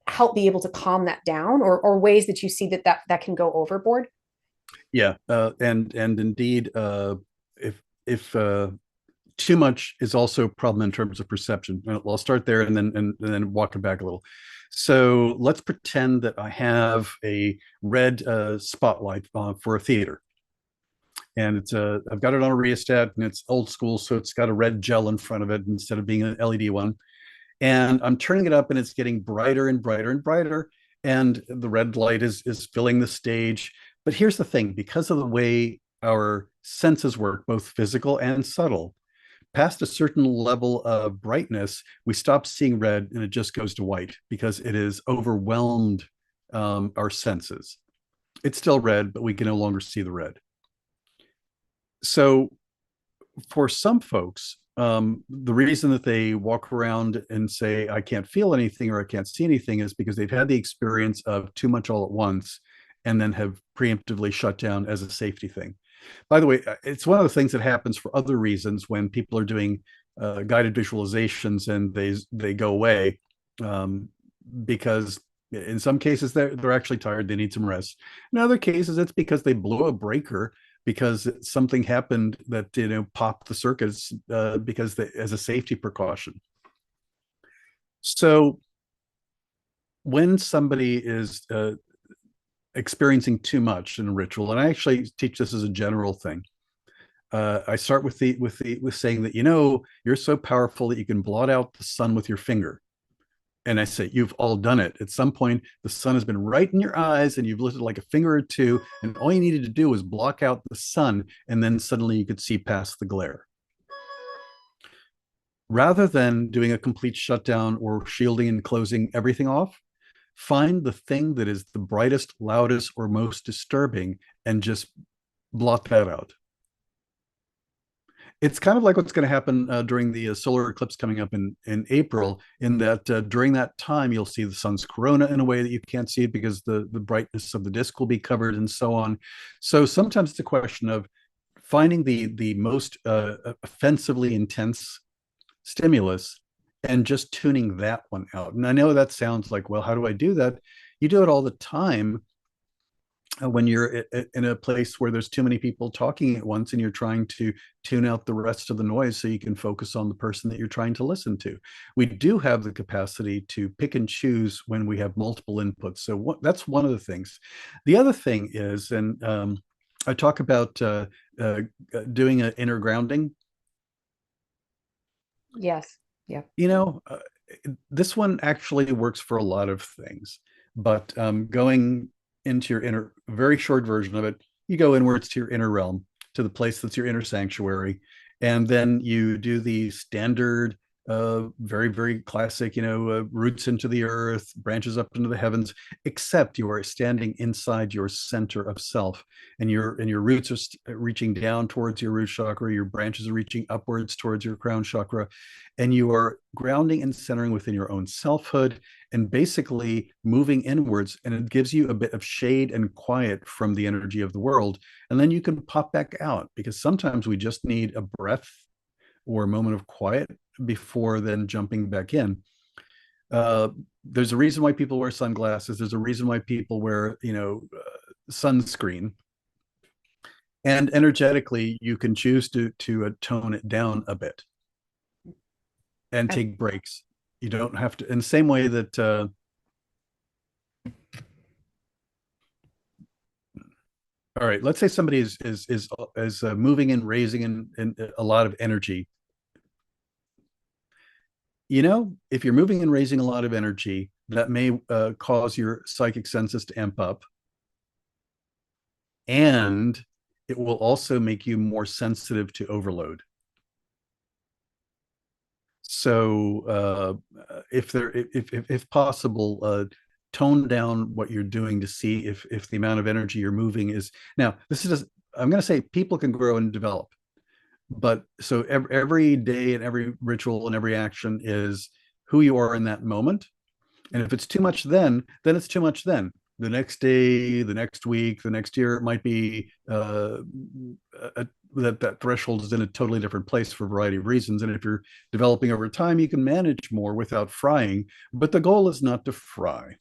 help be able to calm that down, or ways that you see that can go overboard? Yeah, and indeed, if too much is also a problem in terms of perception. I'll start there and then walk it back a little. So let's pretend that I have a red spotlight for a theater, and I've got it on a rheostat, and it's old school, so it's got a red gel in front of it instead of being an LED one. And I'm turning it up, and it's getting brighter and brighter and brighter, and the red light is filling the stage. But here's the thing: because of the way our senses work, both physical and subtle, past a certain level of brightness, we stop seeing red and it just goes to white because it has overwhelmed our senses. It's still red, but we can no longer see the red. So for some folks, the reason that they walk around and say, I can't feel anything or I can't see anything is because they've had the experience of too much all at once and then have preemptively shut down as a safety thing. By the way, it's one of the things that happens for other reasons when people are doing guided visualizations and they go away, because in some cases they're actually tired, they need some rest. In other cases, it's because they blew a breaker because something happened that popped the circuits as a safety precaution. So when somebody is experiencing too much in a ritual, and I actually teach this as a general thing. I start with saying that you're so powerful that you can blot out the sun with your finger, and I say you've all done it. At some point, the sun has been right in your eyes, and you've lifted like a finger or two, and all you needed to do was block out the sun, and then suddenly you could see past the glare. Rather than doing a complete shutdown or shielding and closing everything off, find the thing that is the brightest, loudest, or most disturbing and just blot that out. It's kind of like what's going to happen during the solar eclipse coming up in April, in that during that time, you'll see the sun's corona in a way that you can't see it because the brightness of the disk will be covered and so on. So sometimes it's a question of finding the most offensively intense stimulus and just tuning that one out. And I know that sounds like, well, how do I do that? You do it all the time when you're in a place where there's too many people talking at once and you're trying to tune out the rest of the noise so you can focus on the person that you're trying to listen to. We do have the capacity to pick and choose when we have multiple inputs. So that's one of the things. The other thing is, and I talk about doing an inner grounding. Yes. Yeah. This one actually works for a lot of things, but going into your inner, very short version of it, you go inwards to your inner realm, to the place that's your inner sanctuary, and then you do the standard very, very classic, roots into the earth, branches up into the heavens, except you are standing inside your center of self, and your roots are reaching down towards your root chakra, your branches are reaching upwards towards your crown chakra, and you are grounding and centering within your own selfhood and basically moving inwards, and it gives you a bit of shade and quiet from the energy of the world, and then you can pop back out, because sometimes we just need a breath or a moment of quiet before then jumping back in. There's a reason why people wear sunglasses. There's a reason why people wear, sunscreen. And energetically, you can choose to tone it down a bit and take breaks. You don't have to, in the same way that all right, let's say somebody is moving and raising in a lot of energy. If you're moving and raising a lot of energy, that may cause your psychic senses to amp up. And it will also make you more sensitive to overload. So if possible, tone down what you're doing to see if the amount of energy you're moving is. Now, I'm going to say people can grow and develop. But so every day and every ritual and every action is who you are in that moment. And if it's too much then it's too much then. The next day, the next week, the next year, it might be that threshold is in a totally different place for a variety of reasons. And if you're developing over time, you can manage more without frying. But the goal is not to fry.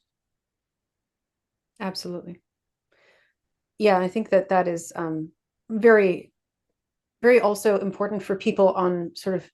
Absolutely. Yeah, I think that that is very, very also important for people on sort of,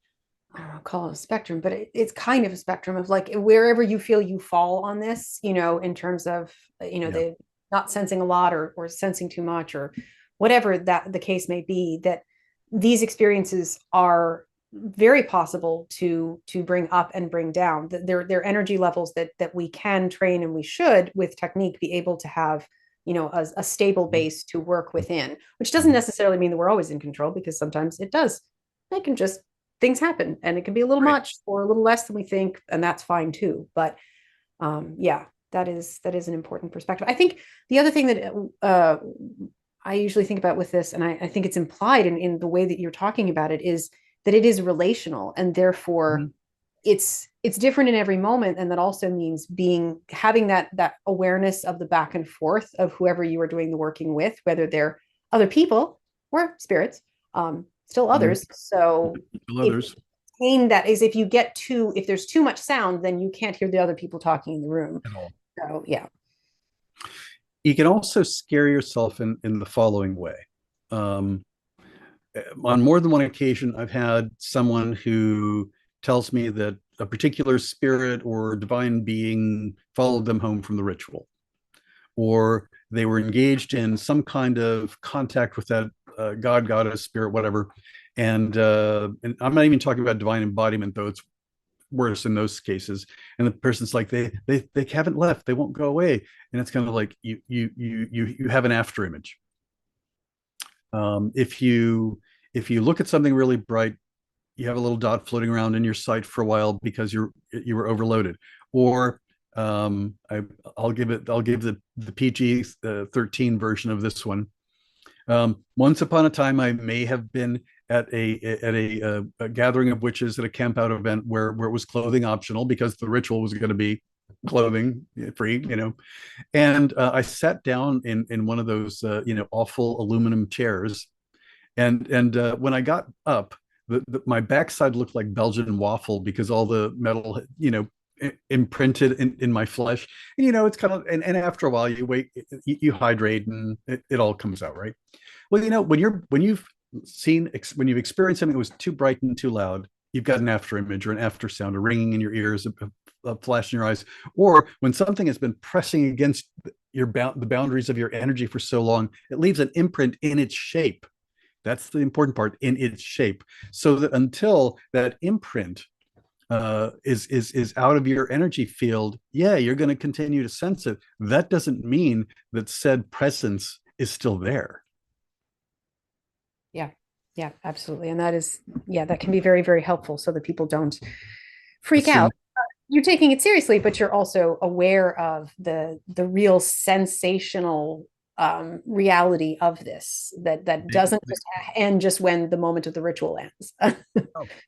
I don't know, call it a spectrum, but it's kind of a spectrum of like wherever you feel you fall on this, in terms of, Yeah. the not sensing a lot or sensing too much or whatever that the case may be, that these experiences are very possible to bring up and bring down. They're energy levels that we can train, and we should with technique be able to have a stable base to work within, which doesn't necessarily mean that we're always in control, because sometimes it can just, things happen, and it can be a little Right. much or a little less than we think, and that's fine too. But yeah, that is an important perspective. I think the other thing that I usually think about with this, and I think it's implied in the way that you're talking about it, is that it is relational, and therefore Mhm. it's different in every moment. And that also means having that awareness of the back and forth of whoever you are doing the working with, whether they're other people or spirits, still Mhm. others. So if Others. that is, if there's too much sound, then you can't hear the other people talking in the room. At all. So yeah. You can also scare yourself in the following way. Um, on more than one occasion, I've had someone who tells me that a particular spirit or divine being followed them home from the ritual, or they were engaged in some kind of contact with that god, goddess, spirit, whatever. And I'm not even talking about divine embodiment, though it's worse in those cases. And the person's like, they haven't left, they won't go away. And it's kind of like you have an after image. If you look at something really bright, you have a little dot floating around in your sight for a while because you were overloaded. Or I'll give the PG 13 version of this one. Once upon a time, I may have been at a gathering of witches at a camp out event where it was clothing optional because the ritual was going to be clothing free, and I sat down in one of those awful aluminum chairs, and when I got up, my backside looked like Belgian waffle because all the metal, imprinted in my flesh. And, it's kind of, and after a while you wait, you hydrate, and it all comes out, right? Well, when you've experienced something that was too bright and too loud, you've got an after image or an after sound, a ringing in your ears, a flash in your eyes. Or when something has been pressing against the boundaries of your energy for so long, it leaves an imprint in its shape. That's the important part, in its shape. So that until that imprint is out of your energy field, yeah, you're going to continue to sense it. That doesn't mean that said presence is still there. Yeah. Yeah, absolutely. And that can be very, very helpful so that people don't freak Assume. out. You're taking it seriously, but you're also aware of the real sensational reality of this, that doesn't just end just when the moment of the ritual ends.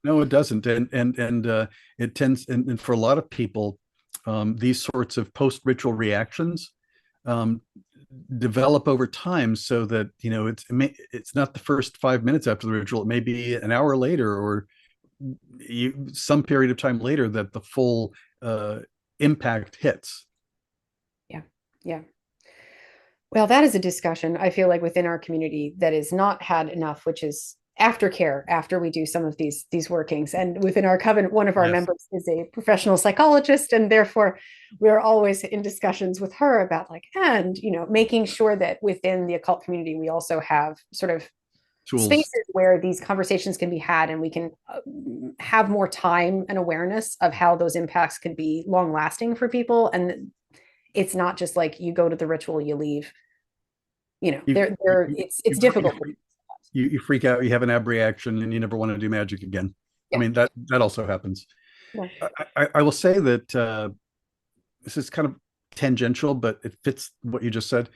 No, it doesn't. And it tends, and for a lot of people, these sorts of post-ritual reactions um, develop over time, so that it's not the first 5 minutes after the ritual. It may be an hour later, or some period of time later, that the full impact hits. Yeah. Yeah. Well, that is a discussion I feel like within our community that is not had enough, which is aftercare after we do some of these workings. And within our coven, one of our Yes. members is a professional psychologist, and therefore we're always in discussions with her about making sure that within the occult community we also have sort of Tools. spaces where these conversations can be had, and we can have more time and awareness of how those impacts can be long lasting for people. And it's not just like you go to the ritual, you leave. It's difficult. You freak out, you have an ab reaction, and you never want to do magic again. Yeah. I mean, that also happens. Yeah. I will say that this is kind of tangential, but it fits what you just said.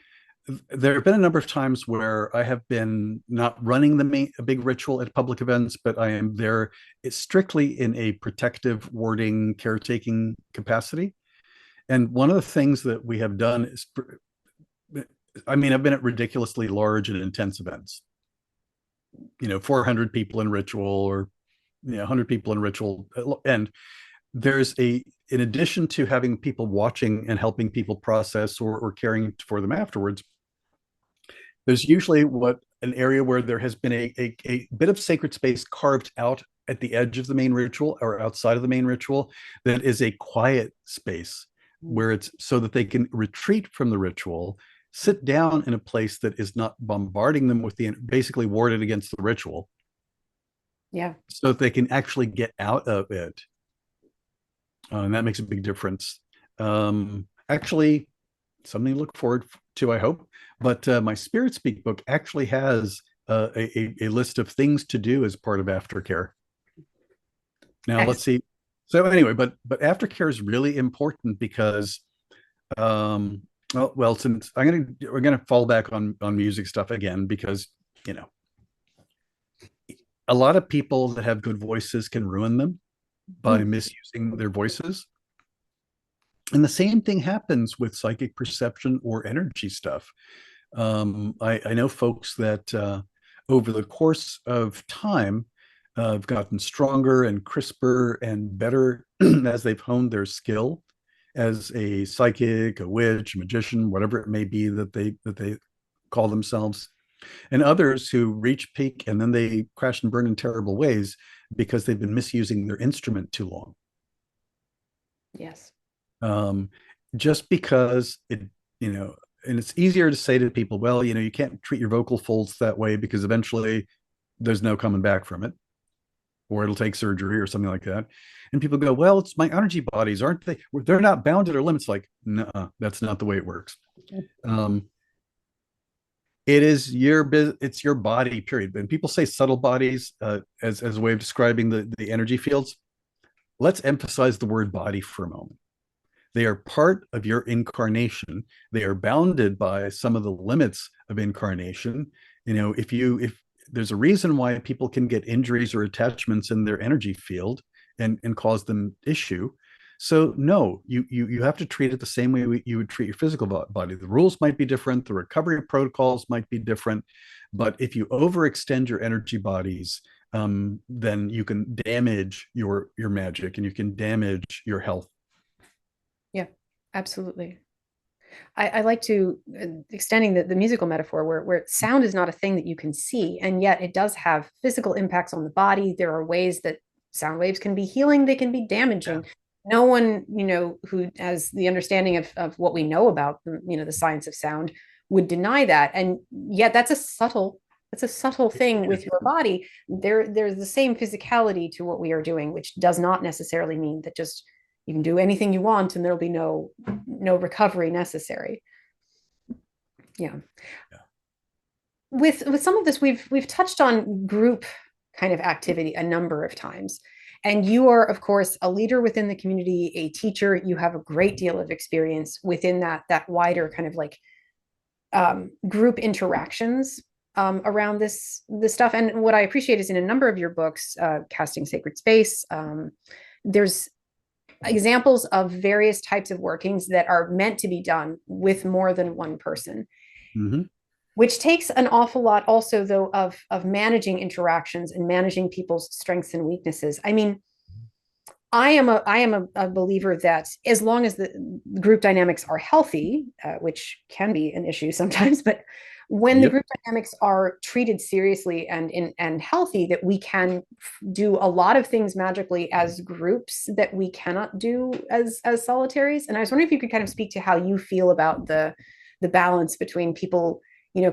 There have been a number of times where I have been not running a big ritual at public events, but I am there strictly in a protective, warding, caretaking capacity. And one of the things that we have done is, I've been at ridiculously large and intense events. 400 people in ritual, or 100 people in ritual. And there's in addition to having people watching and helping people process or caring for them afterwards, there's usually an area where there has been a bit of sacred space carved out at the edge of the main ritual or outside of the main ritual, that is a quiet space where it's so that they can retreat from the ritual, sit down in a place that is not bombarding them with basically warded against the ritual. Yeah. So that they can actually get out of it. And that makes a big difference. Actually, something to look forward to, I hope. But my Spirit Speak book actually has a list of things to do as part of aftercare. Now, let's see. So anyway, but aftercare is really important because, since we're gonna fall back on music stuff again, because a lot of people that have good voices can ruin them by misusing their voices. And the same thing happens with psychic perception or energy stuff. I know folks that over the course of time have gotten stronger and crisper and better as they've honed their skill as a psychic, a witch, a magician, whatever it may be that they call themselves. And others who reach peak and then they crash and burn in terrible ways because they've been misusing their instrument too long. Yes. Just because and it's easier to say to people, well, you can't treat your vocal folds that way because eventually there's no coming back from it, or it'll take surgery or something like that. And people go, well, it's my energy bodies, aren't they? They're not bounded or limits. Like, no, that's not the way it works. It's your body, period. And people say subtle bodies as a way of describing the energy fields. Let's emphasize the word body for a moment. They are part of your incarnation. They are bounded by some of the limits of incarnation. If there's a reason why people can get injuries or attachments in their energy field and cause them issue. So no, you have to treat it the same way you would treat your physical body. The rules might be different. The recovery protocols might be different. But if you overextend your energy bodies, then you can damage your magic and you can damage your health. Yeah, absolutely. I like to extending the musical metaphor where sound is not a thing that you can see, and yet it does have physical impacts on the body. There are ways that sound waves can be healing, they can be damaging. Yeah. No one, who has the understanding of what we know about, the science of sound would deny that. And yet that's a subtle thing with your body. There's the same physicality to what we are doing, which does not necessarily mean that just you can do anything you want and there'll be no recovery necessary. Yeah. With some of this, we've touched on group kind of activity a number of times. And you are, of course, a leader within the community, a teacher. You have a great deal of experience within that wider kind of like group interactions around this stuff. And what I appreciate is in a number of your books, Casting Sacred Space, there's examples of various types of workings that are meant to be done with more than one person. Mm-hmm. Which takes an awful lot also, though, of managing interactions and managing people's strengths and weaknesses. I mean, I am a believer that as long as the group dynamics are healthy, which can be an issue sometimes, but when the group dynamics are treated seriously and healthy, that we can do a lot of things magically as groups that we cannot do as solitaries. And I was wondering if you could kind of speak to how you feel about the balance between people,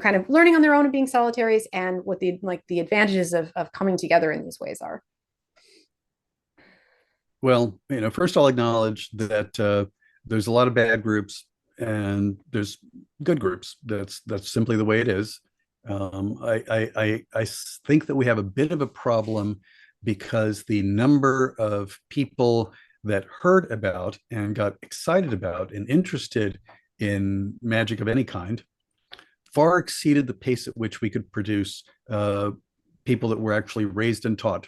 kind of learning on their own and being solitaries, and what the advantages of coming together in these ways are. Well, first I'll acknowledge that there's a lot of bad groups and there's good groups. That's simply the way it is. I think that we have a bit of a problem because the number of people that heard about and got excited about and interested in magic of any kind far exceeded the pace at which we could produce people that were actually raised and taught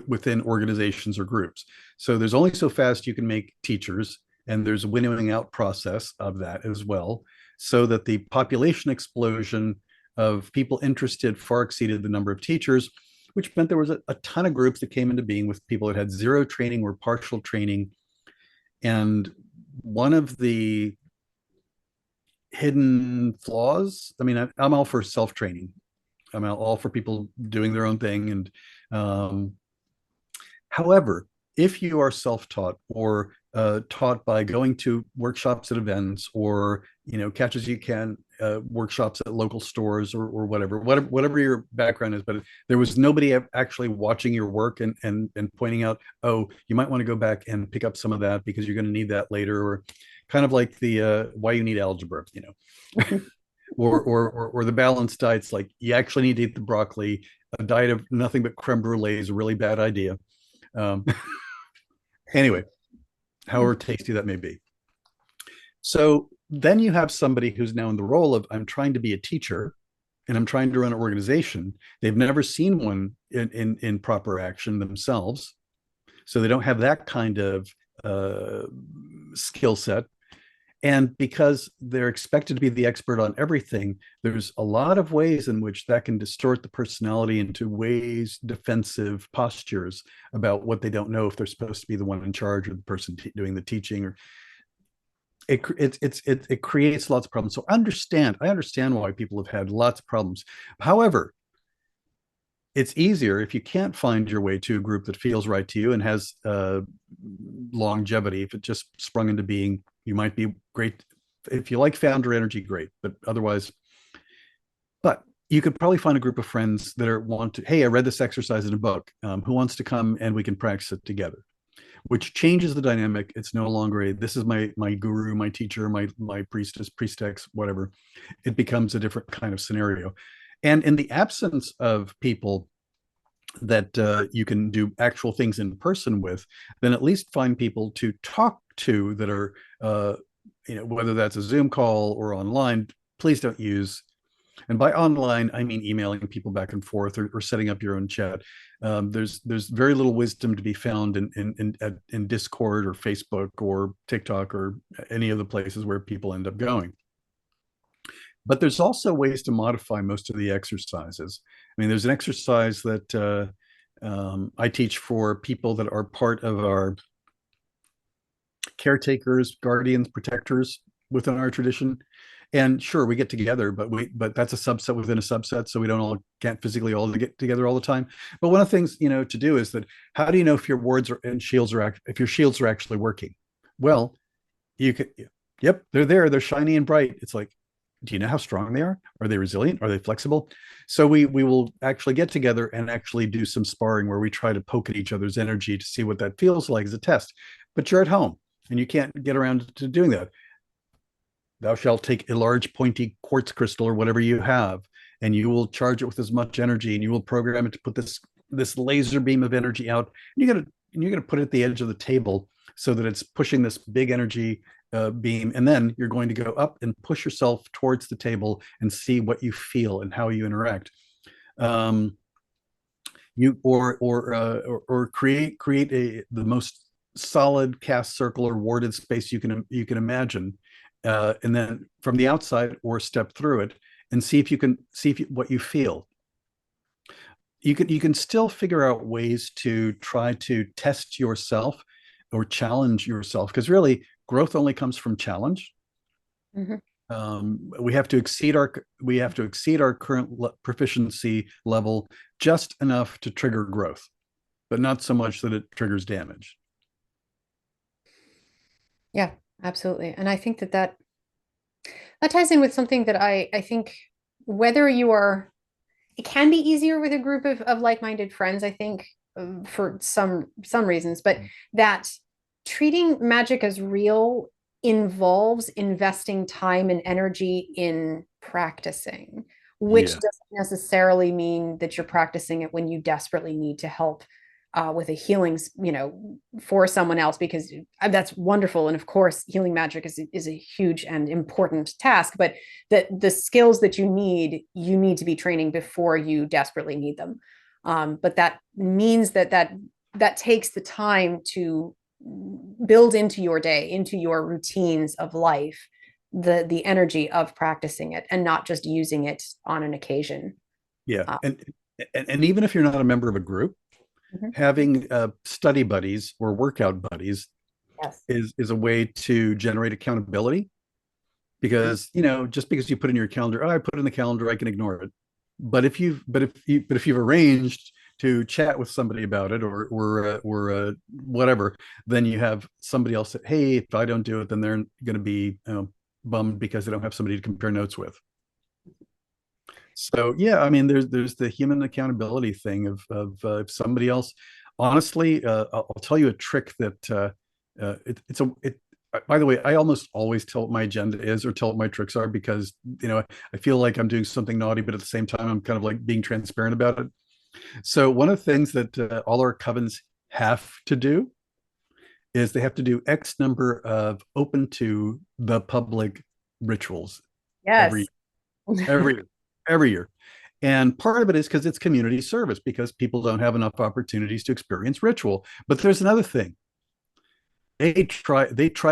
within organizations or groups. So there's only so fast you can make teachers, and there's a winnowing out process of that as well, so that the population explosion of people interested far exceeded the number of teachers, which meant there was a ton of groups that came into being with people that had zero training or partial training. And one of the hidden flaws, I mean, I'm all for self-training. I'm all for people doing their own thing. And however, if you are self-taught or taught by going to workshops at events, or catch as you can workshops at local stores, or whatever your background is, but there was nobody actually watching your work and pointing out, oh, you might want to go back and pick up some of that because you're going to need that later, or kind of like the why you need algebra, or the balanced diets, like you actually need to eat the broccoli. A diet of nothing but creme brulee is a really bad idea. Anyway, however tasty that may be. So then you have somebody who's now in the role of, I'm trying to be a teacher and I'm trying to run an organization. They've never seen one in proper action themselves. So they don't have that kind of skill set. And because they're expected to be the expert on everything, there's a lot of ways in which that can distort the personality into ways, defensive postures about what they don't know, if they're supposed to be the one in charge or the person doing the teaching. Or it creates lots of problems. So I understand why people have had lots of problems. However, it's easier if you can't find your way to a group that feels right to you and has longevity. If it just sprung into being, you might be great. If you like founder energy, great. But otherwise, but you could probably find a group of friends that want to, hey, I read this exercise in a book. Who wants to come and we can practice it together? Which changes the dynamic. It's no longer this is my guru, my teacher, my priestess, whatever. It becomes a different kind of scenario. And in the absence of people that you can do actual things in person with, then at least find people to talk to that are, whether that's a Zoom call or online. Please don't use, and by online, I mean emailing people back and forth, or setting up your own chat. There's very little wisdom to be found in Discord or Facebook or TikTok or any of the places where people end up going. But there's also ways to modify most of the exercises. I mean, there's an exercise that I teach for people that are part of our caretakers, guardians, protectors within our tradition. And sure, we get together, but that's a subset within a subset, so we can't physically all get together all the time. But one of the things to do is that, how do you know if your wards and shields if your shields are actually working? Well, you could, yep, they're there, they're shiny and bright. It's like, do you know how strong they are? Are they resilient? Are they flexible? So we will actually get together and actually do some sparring where we try to poke at each other's energy to see what that feels like as a test. But you're at home and you can't get around to doing that. Thou shalt take a large pointy quartz crystal or whatever you have, and you will charge it with as much energy, and you will program it to put this laser beam of energy out. And you're gonna put it at the edge of the table so that it's pushing this big energy beam, and then you're going to go up and push yourself towards the table and see what you feel and how you interact. You or create the most solid cast circle or warded space you can imagine, and then from the outside, or step through it and see what you feel. You can still figure out ways to try to test yourself or challenge yourself, because really growth only comes from challenge. We have to exceed our current proficiency level just enough to trigger growth, but not so much that it triggers damage. Yeah, absolutely. And I think that ties in with something that I think, whether you are, it can be easier with a group of like-minded friends, I think, for some reasons, but that treating magic as real involves investing time and energy in practicing, which doesn't necessarily mean that you're practicing it when you desperately need to help with a healing, for someone else, because that's wonderful. And of course, healing magic is a huge and important task, but the skills that you need to be training before you desperately need them. But that means that takes the time to build into your day, into your routines of life, the energy of practicing it and not just using it on an occasion. Yeah, and even if you're not a member of a group, Mhm. having study buddies or workout buddies Yes. is a way to generate accountability. Because just because you put in your calendar, oh, I put in the calendar, I can ignore it. But if you've arranged to chat with somebody about it, or whatever, then you have somebody else that, hey, if I don't do it, then they're going to be bummed because they don't have somebody to compare notes with. So yeah, I mean, there's the human accountability thing of if somebody else, honestly, I'll tell you a trick that it's a it. By the way, I almost always tell what my agenda is or tell what my tricks are, because I feel like I'm doing something naughty, but at the same time I'm kind of like being transparent about it. So one of the things that all our covens have to do is they have to do X number of open to the public rituals Yes. every every every year. And part of it is because it's community service, because people don't have enough opportunities to experience ritual. But there's another thing. They try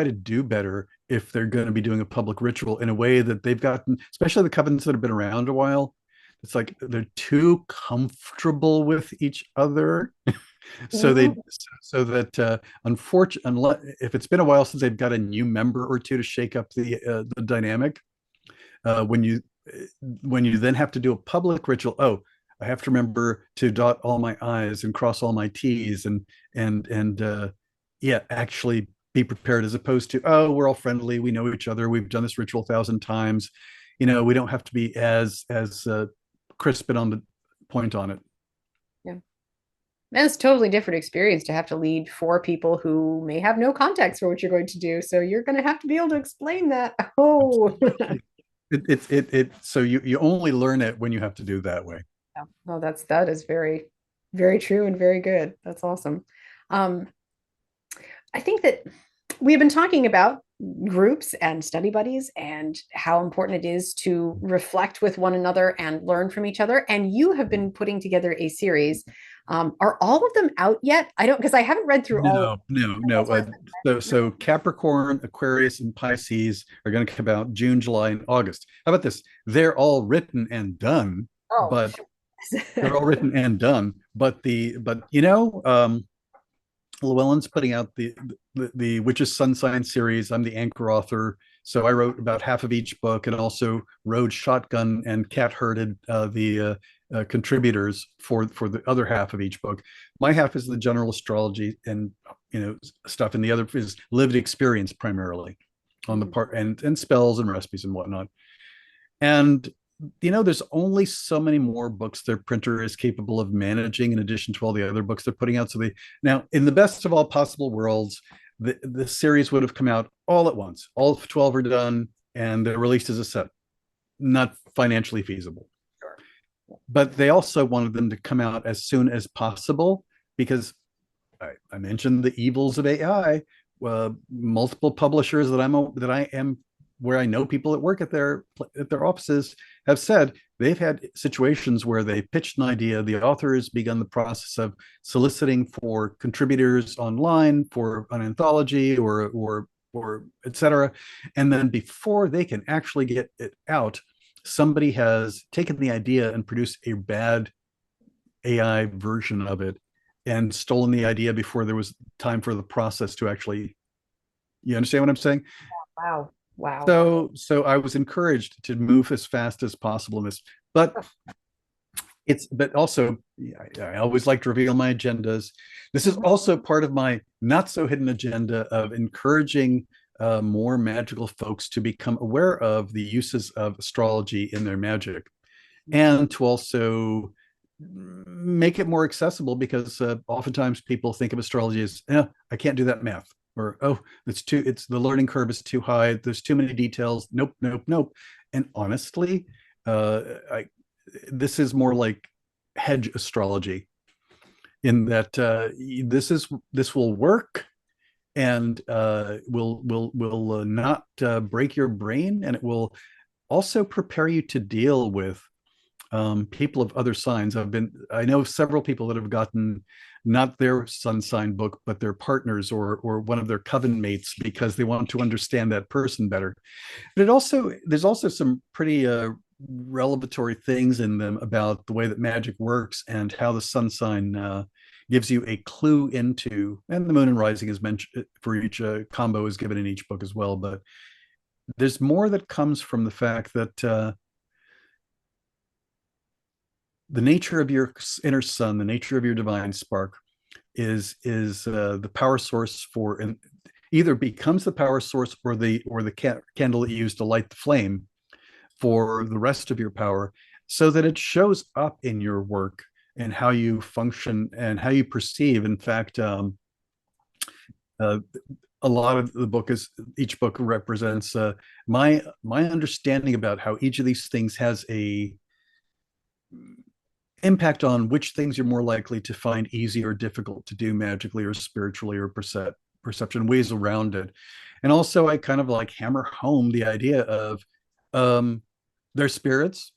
to do better if they're going to be doing a public ritual in a way that they've gotten, especially the covenants that have been around a while. It's like they're too comfortable with each other. so Mhm. they so that unfortunately, if it's been a while since they've got a new member or two to shake up the dynamic, uh, when you when you then have to do a public ritual, oh, I have to remember to dot all my I's and cross all my T's, and yeah, actually be prepared, as opposed to, oh, we're all friendly, we know each other, we've done this ritual 1,000 times, we don't have to be as crisp and on the point on it. Yeah. And it's a totally different experience to have to lead four people who may have no context for what you're going to do. So you're going to have to be able to explain that. Oh, So you only learn it when you have to do that way. yeah. No, that is very, very true and very good. That's awesome. Um, I think that we've been talking about groups and study buddies and how important it is to reflect with one another and learn from each other. And you have been putting together a series. Are all of them out yet? I don't, because I haven't read through all of No, no, no. So Capricorn, Aquarius, and Pisces are going to come out June, July, and August. How about this? They're all written and done, Oh, but they're all written and done. But Llewellyn's putting out the Witch's Sun Sign series. I'm the anchor author, so I wrote about half of each book, and also rode shotgun and cat herded the contributors for the other half of each book. My half is the general astrology and stuff, and the other is lived experience primarily on the part, and spells and recipes and whatnot. And there's only so many more books their printer is capable of managing, in addition to all the other books they're putting out. So now, in the best of all possible worlds, the series would have come out all at once. All 12 are done, and they're released as a set. Not financially feasible. Sure. But they also wanted them to come out as soon as possible, because I mentioned the evils of AI. Multiple publishers that I am, where I know people that work at their offices, have said they've had situations where they pitched an idea, the author has begun the process of soliciting for contributors online for an anthology or etc., and then before they can actually get it out, somebody has taken the idea and produced a bad AI version of it and stolen the idea before there was time for the process to actually, you understand what I'm saying? wow. Wow. So I was encouraged to move as fast as possible in this, but also, I always like to reveal my agendas. This is also part of my not so hidden agenda of encouraging more magical folks to become aware of the uses of astrology in their magic, and to also make it more accessible, because oftentimes people think of astrology as, I can't do that math, or, oh, it's the learning curve is too high, there's too many details, nope, nope, nope. And honestly, this is more like hedge astrology, in that this will work, and will not break your brain, and it will also prepare you to deal with people of other signs. I know several people that have gotten not their sun sign book, but their partners or one of their coven mates, because they want to understand that person better. But there's also some pretty revelatory things in them about the way that magic works and how the sun sign gives you a clue into, and the moon and rising is mentioned for each combo is given in each book as well. But there's more that comes from the fact that the nature of your inner sun, the nature of your divine spark, is the power source for, and either becomes the power source or the candle that you use to light the flame for the rest of your power, so that it shows up in your work and how you function and how you perceive. In fact, a lot of the book is, each book represents my understanding about how each of these things has a impact on which things you're more likely to find easy or difficult to do magically or spiritually, or perception ways around it. And also I kind of like hammer home the idea of they're spirits.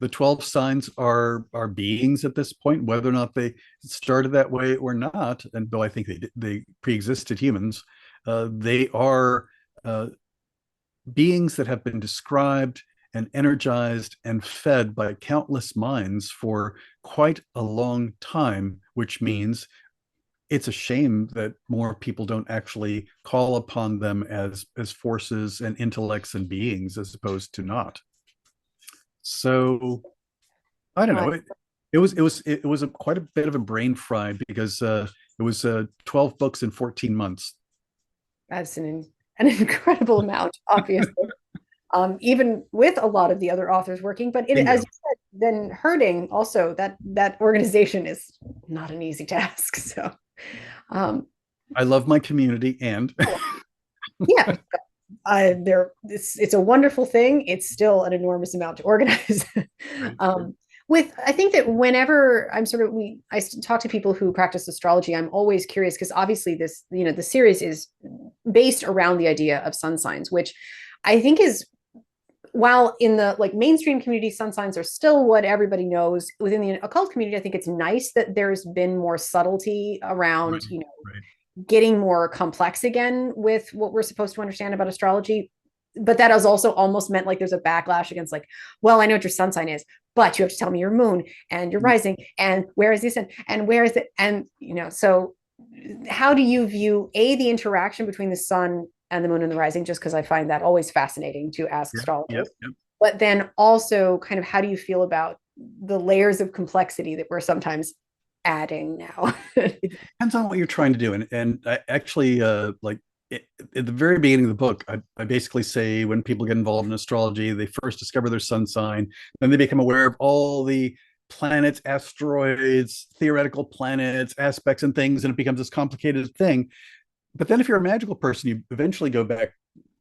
The 12 signs are beings at this point, whether or not they started that way or not. And though I think they pre-existed humans, they are beings that have been described and energized and fed by countless minds for quite a long time, which means it's a shame that more people don't actually call upon them as forces and intellects and beings, as opposed to not. So I don't know. It was quite a bit of a brain fry, because it was 12 books in 14 months. That's an incredible amount, obviously. Even with a lot of the other authors working, but as you said, then herding also, that organization is not an easy task. So I love my community, and yeah, it's a wonderful thing. It's still an enormous amount to organize. I think that whenever I talk to people who practice astrology, I'm always curious, because obviously this, the series is based around the idea of sun signs, which I think is, while in the mainstream community, sun signs are still what everybody knows. Within the occult community, I think it's nice that there's been more subtlety around, getting more complex again with what we're supposed to understand about astrology. But that has also almost meant there's a backlash against well, I know what your sun sign is, but you have to tell me your moon and your rising and where is this and where is it? And, so how do you view the interaction between the sun and the moon and the rising? Just because I find that always fascinating to ask astrologers. But then also kind of, how do you feel about the layers of complexity that we're sometimes adding now? It depends on what you're trying to do. And I actually at the very beginning of the book, I basically say, when people get involved in astrology, they first discover their sun sign, then they become aware of all the planets, asteroids, theoretical planets, aspects and things, and it becomes this complicated thing. But then if you're a magical person, you eventually go back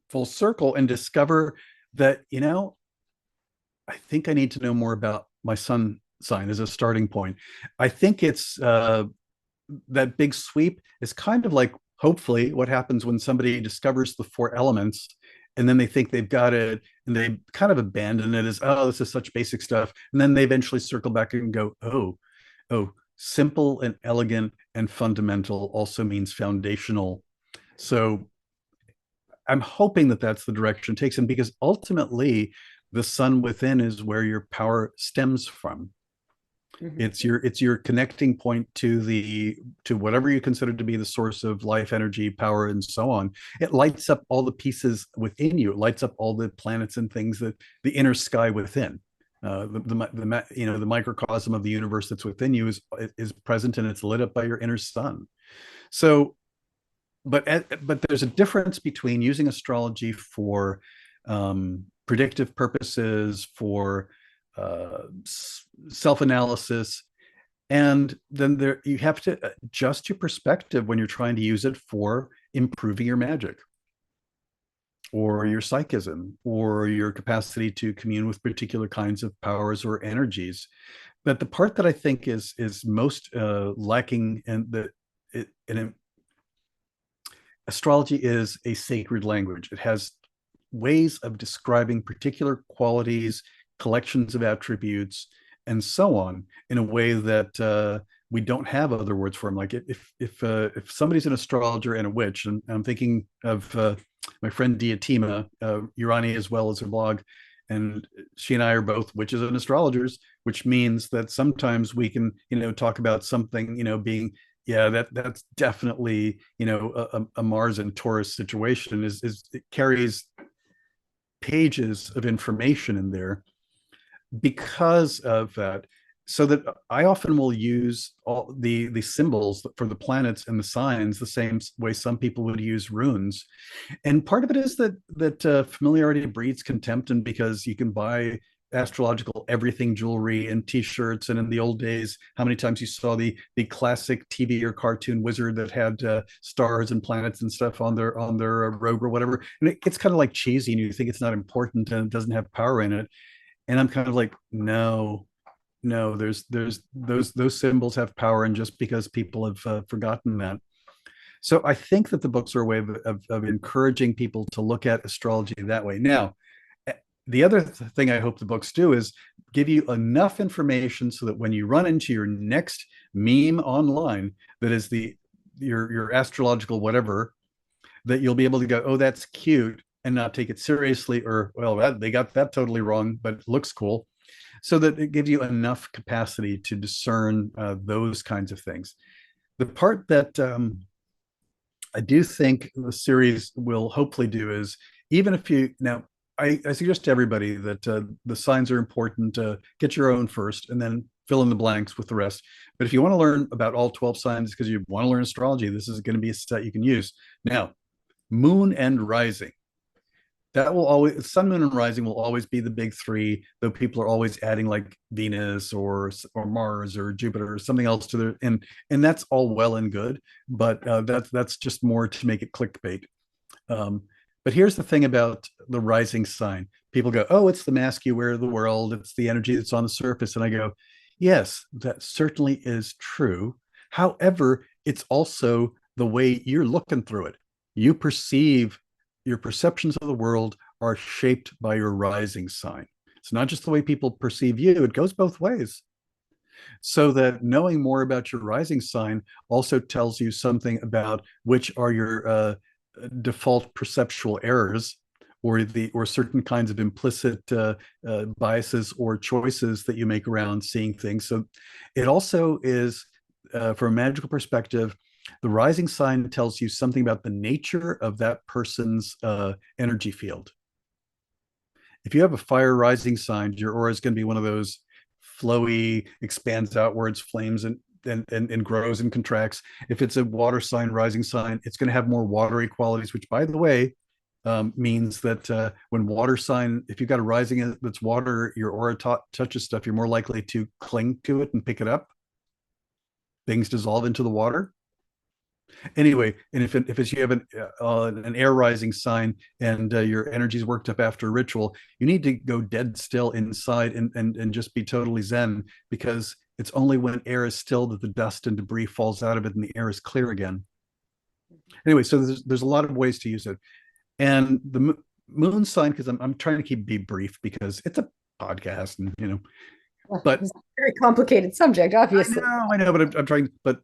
full circle and discover that, I think I need to know more about my sun sign as a starting point. I think it's that big sweep is kind of like, hopefully, what happens when somebody discovers the 4 elements, and then they think they've got it, and they kind of abandon it as, oh, this is such basic stuff. And then they eventually circle back and go, oh, simple and elegant and fundamental also means foundational. So I'm hoping that that's the direction it takes, and because ultimately the sun within is where your power stems from. It's your connecting point to whatever you consider to be the source of life, energy, power, and so on. It lights up all the pieces within you. It lights up all the planets and things, that the inner sky within. The microcosm of the universe that's within you is present, and it's lit up by your inner sun. So, but there's a difference between using astrology for predictive purposes, for self-analysis, and then you have to adjust your perspective when you're trying to use it for improving your magic, or your psychism, or your capacity to commune with particular kinds of powers or energies. But the part that I think is most lacking, astrology is a sacred language. It has ways of describing particular qualities, collections of attributes, and so on, in a way that we don't have other words for them. Like if somebody's an astrologer and a witch, and I'm thinking of my friend Diatima Urani, as well as her blog, and she and I are both witches and astrologers, which means that sometimes we can, talk about something, being, yeah, that's definitely, a Mars and Taurus situation. Is it carries pages of information in there because of that. So that I often will use all the symbols for the planets and the signs the same way some people would use runes. And part of it is that familiarity breeds contempt, and because you can buy astrological everything jewelry and t-shirts, and in the old days, how many times you saw the classic TV or cartoon wizard that had stars and planets and stuff on their robe or whatever, and it's kind of like cheesy, and you think it's not important and it doesn't have power in it. And I'm kind of like, no, there's those symbols have power, and just because people have forgotten that. So I think that the books are a way of encouraging people to look at astrology that way. Now, the other thing I hope the books do is give you enough information so that when you run into your next meme online that is your astrological whatever, that you'll be able to go, oh, that's cute, and not take it seriously, or, well, they got that totally wrong, but it looks cool. So that it gives you enough capacity to discern those kinds of things. The part that I do think the series will hopefully do is, even if you now, I suggest to everybody that the signs are important. Get your own first, and then fill in the blanks with the rest. But if you want to learn about all 12 signs because you want to learn astrology, this is going to be a set you can use. Now, moon and rising. That will always, sun, moon, and rising will always be the big three, though people are always adding like Venus or Mars or Jupiter or something else to their, and that's all well and good, but that's just more to make it clickbait. But here's the thing about the rising sign. People go, oh, it's the mask you wear of the world. It's the energy that's on the surface. And I go, yes, that certainly is true. However, it's also the way you're looking through it. You perceive, your perceptions of the world are shaped by your rising sign. It's not just the way people perceive you, it goes both ways. So that knowing more about your rising sign also tells you something about which are your default perceptual errors, or certain kinds of implicit biases or choices that you make around seeing things. So it also is, from a magical perspective, the rising sign tells you something about the nature of that person's energy field. If you have a fire rising sign, your aura is going to be one of those flowy, expands outwards, flames and grows and contracts. If it's a water sign rising sign, it's going to have more watery qualities, which, by the way, means that when water sign, if you've got a rising that's water, your aura touches stuff, you're more likely to cling to it and pick it up. Things dissolve into the water. Anyway, and if it's you have an air rising sign, and your energy's worked up after a ritual, you need to go dead still inside and just be totally zen, because it's only when air is still that the dust and debris falls out of it and the air is clear again. Anyway, so there's a lot of ways to use it. And the moon sign, because I'm trying to be brief because it's a podcast, and but it's a very complicated subject, obviously. I know, but I'm trying. But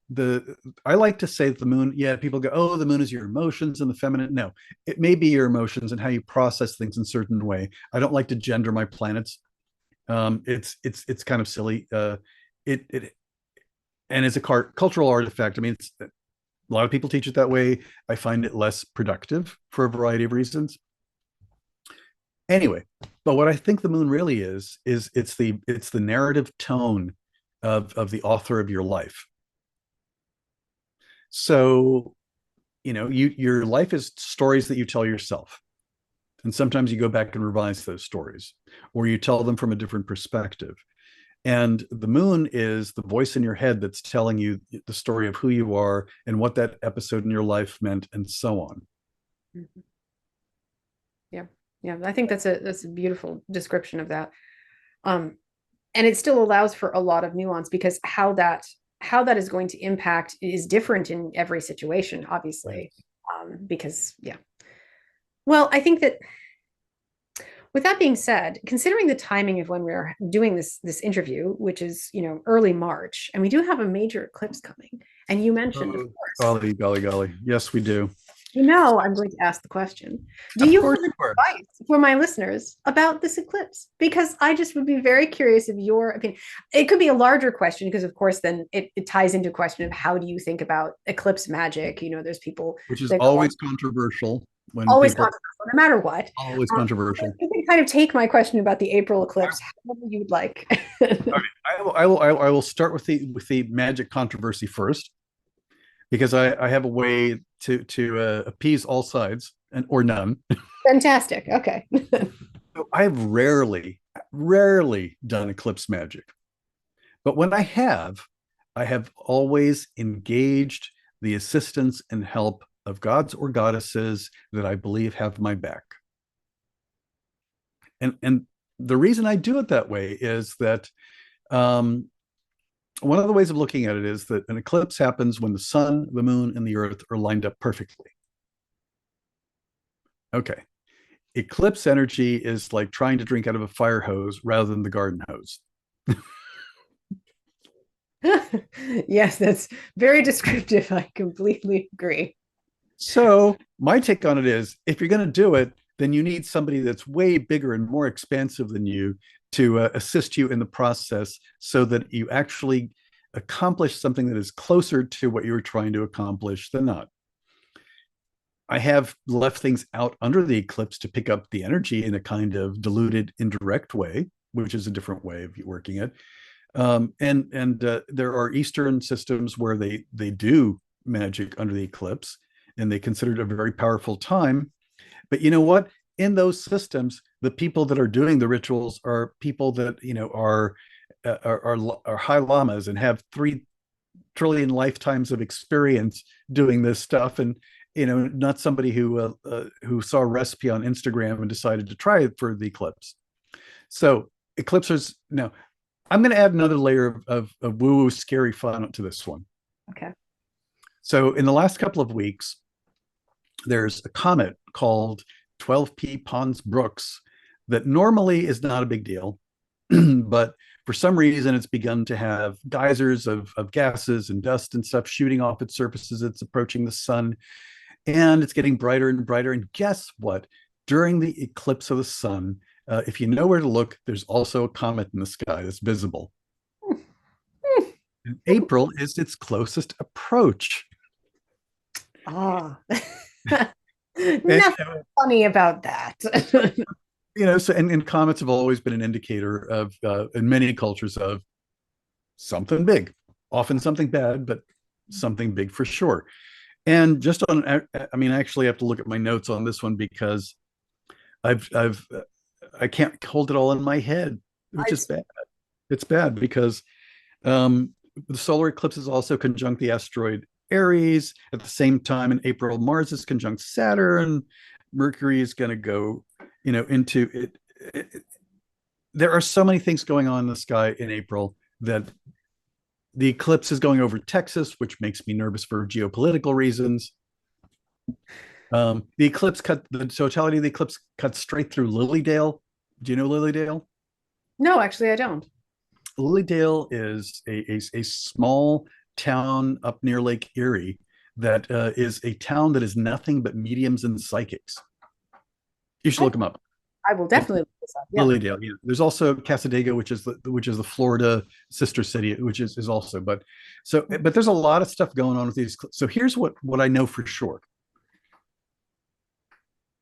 I like to say that the moon. Yeah, people go, "Oh, the moon is your emotions and the feminine." No, it may be your emotions and how you process things in a certain way. I don't like to gender my planets. It's kind of silly. It and it's a cultural artifact. I mean, a lot of people teach it that way. I find it less productive for a variety of reasons. Anyway, but what I think the moon really is it's the narrative tone of the author of your life. So, your life is stories that you tell yourself. And sometimes you go back and revise those stories, or you tell them from a different perspective. And the moon is the voice in your head that's telling you the story of who you are and what that episode in your life meant, and so on. Mm-hmm. Yeah, I think that's a beautiful description of that. And it still allows for a lot of nuance, because how that is going to impact is different in every situation, obviously. Because, yeah. Well, I think that With that being said, considering the timing of when we're doing this interview, which is early March, and we do have a major eclipse coming, and you mentioned, of course, golly, golly, golly. Yes, we do. I'm going to ask the question. Do Of you course have you are. advice for my listeners about this eclipse? Because I just would be very curious of your opinion. It could be a larger question because, of course, then it ties into a question of how do you think about eclipse magic? There's people Which is that always controversial when always people controversial, no matter what. always controversial. You can kind of take my question about the April eclipse however you'd like. I will start with the magic controversy first, because I have a way to appease all sides or none. Fantastic. Okay. So I've rarely done eclipse magic, but when I have always engaged the assistance and help of gods or goddesses that I believe have my back. And the reason I do it that way is that one of the ways of looking at it is that an eclipse happens when the sun, the moon, and the earth are lined up perfectly. Okay. Eclipse energy is like trying to drink out of a fire hose rather than the garden hose. Yes, that's very descriptive. I completely agree. So my take on it is, if you're going to do it, then you need somebody that's way bigger and more expansive than you to assist you in the process, so that you actually accomplish something that is closer to what you were trying to accomplish than not. I have left things out under the eclipse to pick up the energy in a kind of diluted, indirect way, which is a different way of working it. And there are Eastern systems where they do magic under the eclipse, and they consider it a very powerful time. But you know what? In those systems, the people that are doing the rituals are people that are high lamas and have 3 trillion lifetimes of experience doing this stuff, and not somebody who saw a recipe on Instagram and decided to try it for the eclipse. So eclipsers. Now, I'm going to add another layer of woo-woo scary fun to this one. Okay. So in the last couple of weeks, there's a comet called 12P Pons Brooks that normally is not a big deal, but for some reason it's begun to have geysers of gases and dust and stuff shooting off its surfaces. It's approaching the sun, and it's getting brighter and brighter. And guess what? During the eclipse of the sun, if you know where to look, there's also a comet in the sky that's visible. And April is its closest approach. Ah. Nothing funny about that. So and comets have always been an indicator of in many cultures of something big, often something bad, but something big for sure. And just on, I actually have to look at my notes on this one, because I can't hold it all in my head, which is bad. It's bad because the solar eclipse is also conjunct the asteroid Aries. At the same time in April, Mars is conjunct Saturn. Mercury is going to go, into it. There are so many things going on in the sky in April that the eclipse is going over Texas, which makes me nervous for geopolitical reasons. The totality of the eclipse cuts straight through Lilydale. Do you know Lilydale? No, actually, I don't. Lilydale is a small town up near Lake Erie that is a town that is nothing but mediums and psychics. You should look them up. I will definitely look this up. Yeah. Lilydale. Yeah. There's also Casadega, which is the Florida sister city, which is also. But there's a lot of stuff going on with these. So here's what I know for sure.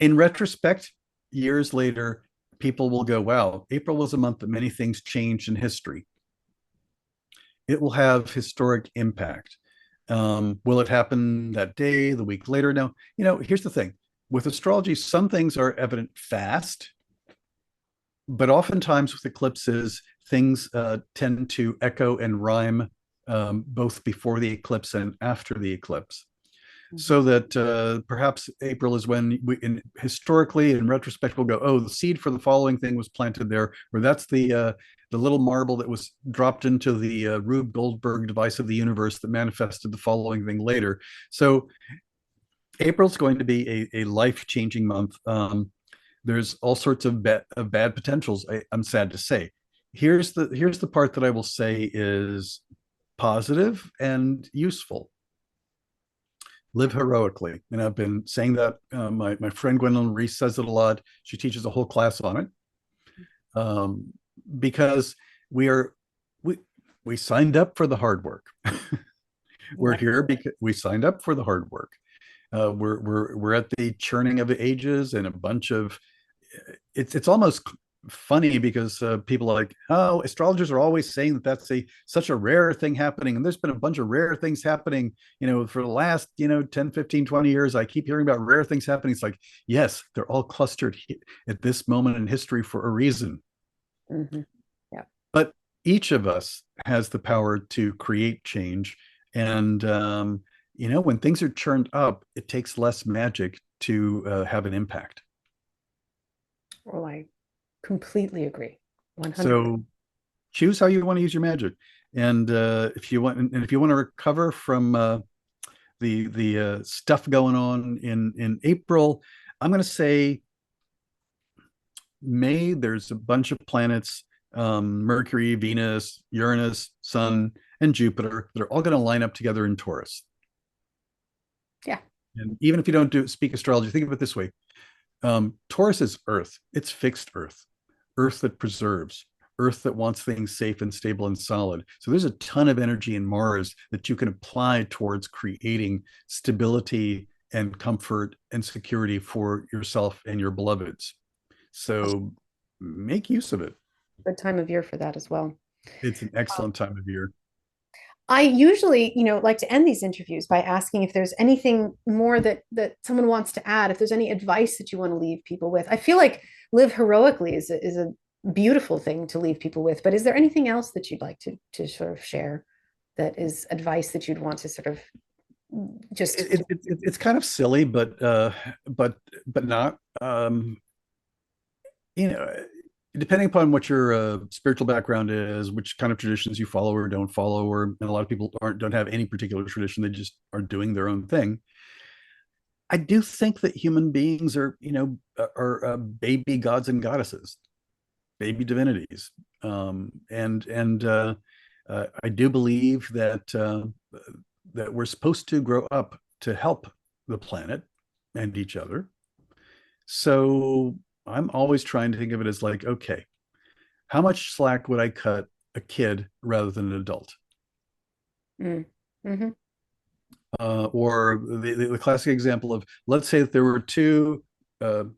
In retrospect, years later, people will go, wow, April was a month that many things changed in history. It will have historic impact. Will it happen that day, the week later? No. Here's the thing. With astrology, some things are evident fast, but oftentimes with eclipses, things tend to echo and rhyme both before the eclipse and after the eclipse. So that perhaps April is when historically, in retrospect, we'll go, oh, the seed for the following thing was planted there, or that's the little marble that was dropped into the Rube Goldberg device of the universe that manifested the following thing later. So April's going to be a life-changing month. There's all sorts of bad potentials. I'm sad to say. Here's the part that I will say is positive and useful. Live heroically, and I've been saying that. My friend Gwendolyn Reese says it a lot. She teaches a whole class on it, um, because we are we we signed up for the hard work. We're here because we signed up for the hard work. We're at the churning of the ages, and a bunch of it's almost funny because people are like, oh, astrologers are always saying that that's such a rare thing happening, and there's been a bunch of rare things happening, for the last 10, 15, 20 years. I keep hearing about rare things happening. It's like, yes, they're all clustered at this moment in history for a reason. Mm-hmm. Yeah. But each of us has the power to create change, and when things are churned up, it takes less magic to have an impact. Well, I completely agree. 100%. So choose how you want to use your magic, and if you want to recover from the stuff going on in April, I'm going to say May. There's a bunch of planets, Mercury, Venus, Uranus, Sun, and Jupiter, that are all going to line up together in Taurus. Yeah. And even if you don't speak astrology, think of it this way. Taurus is Earth. It's fixed Earth, Earth that preserves, Earth that wants things safe and stable and solid. So there's a ton of energy in Mars that you can apply towards creating stability and comfort and security for yourself and your beloveds. So make use of it. Good time of year for that as well. It's an excellent time of year. I usually, like to end these interviews by asking if there's anything more that someone wants to add, if there's any advice that you want to leave people with. I feel like live heroically is a beautiful thing to leave people with, but is there anything else that you'd like to sort of share that is advice that you'd want to sort of just it's kind of silly, but not, depending upon what your spiritual background is, which kind of traditions you follow or don't follow, and a lot of people don't have any particular tradition, they just are doing their own thing. I do think that human beings are baby gods and goddesses, baby divinities, and I do believe that we're supposed to grow up to help the planet and each other. So I'm always trying to think of it as like, okay, how much slack would I cut a kid rather than an adult? Mm-hmm. Or the classic example of, let's say that there were two, well,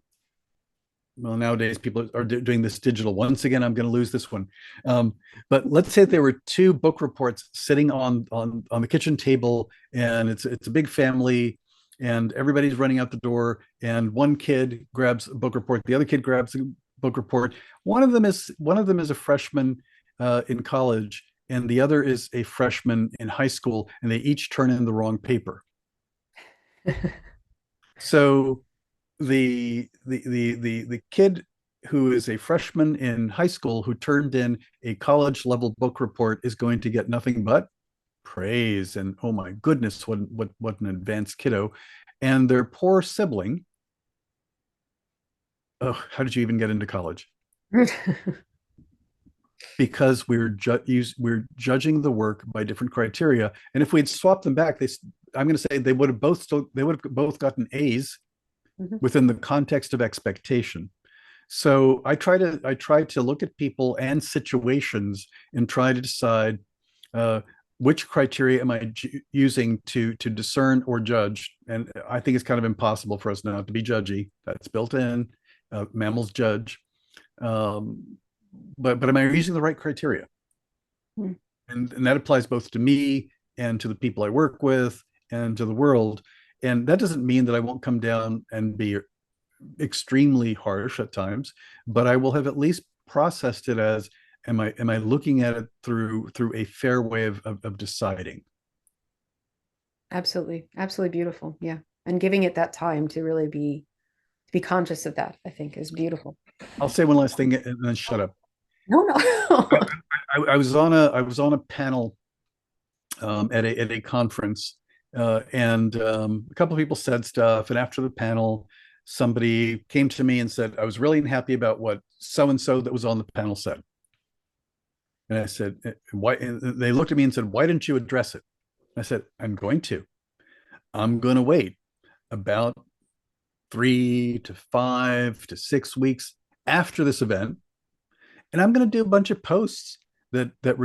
nowadays people are doing this digital. Once again, I'm going to lose this one. But let's say there were two book reports sitting on the kitchen table, and it's a big family, and everybody's running out the door, and one kid grabs a book report, the other kid grabs a book report. One of them is a freshman in college, and the other is a freshman in high school, and they each turn in the wrong paper. So the kid who is a freshman in high school who turned in a college level book report is going to get nothing but praise and, oh my goodness, what an advanced kiddo. And their poor sibling, oh, how did you even get into college? Because we're judging the work by different criteria. And if we'd swapped them back, I'm going to say they would have both gotten A's within the context of expectation. So I try to look at people and situations and try to decide which criteria am I using to discern or judge. And I think it's kind of impossible for us now to be judgy. That's built in. Mammals judge. But am I using the right criteria? And that applies both to me and to the people I work with and to the world. And that doesn't mean that I won't come down and be extremely harsh at times, but I will have at least processed it as, am I looking at it through a fair way of deciding? Absolutely beautiful. Yeah. And giving it that time to really be conscious of that, I think, is beautiful. I'll say one last thing and then shut up. No. I was on a panel at a conference, and a couple of people said stuff, and after the panel, somebody came to me and said, I was really unhappy about what so-and-so that was on the panel said. And I said, why? And they looked at me and said, why didn't you address it? I said, I'm going to wait about 3 to 5 to 6 weeks after this event. And I'm going to do a bunch of posts that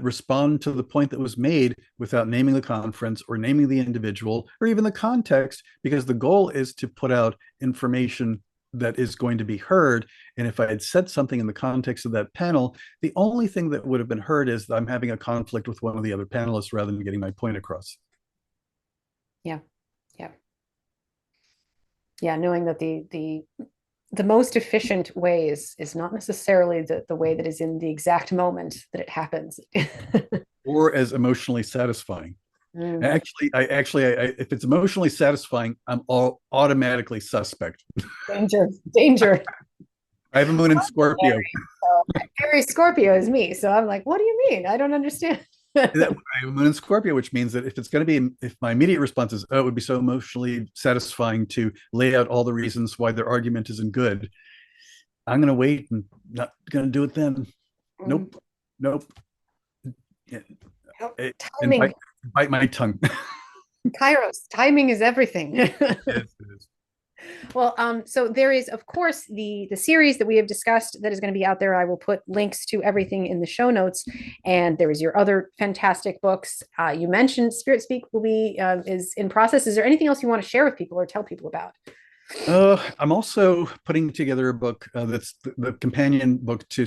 respond to the point that was made without naming the conference or naming the individual or even the context, because the goal is to put out information that is going to be heard. And if I had said something in the context of that panel, the only thing that would have been heard is that I'm having a conflict with one of the other panelists rather than getting my point across. Yeah. Yeah. Yeah. Knowing that the most efficient way is not necessarily the way that is in the exact moment that it happens. Or as emotionally satisfying. Mm. Actually, if it's emotionally satisfying, I'm automatically suspect. Danger. I have a moon in Scorpio. Every Scorpio is me. So I'm like, what do you mean? I don't understand. I have a moon in Scorpio, which means that if my immediate response is, oh, it would be so emotionally satisfying to lay out all the reasons why their argument isn't good, I'm going to wait and not going to do it then. Nope. Yeah. Timing. And bite my tongue. Kairos, timing is everything. Yes, it is. Well, so there is, of course, the series that we have discussed that is going to be out there. I will put links to everything in the show notes, and there is your other fantastic books. You mentioned Spirit Speak will be is in process. Is there anything else you want to share with people or tell people about? I'm also putting together a book that's the companion book to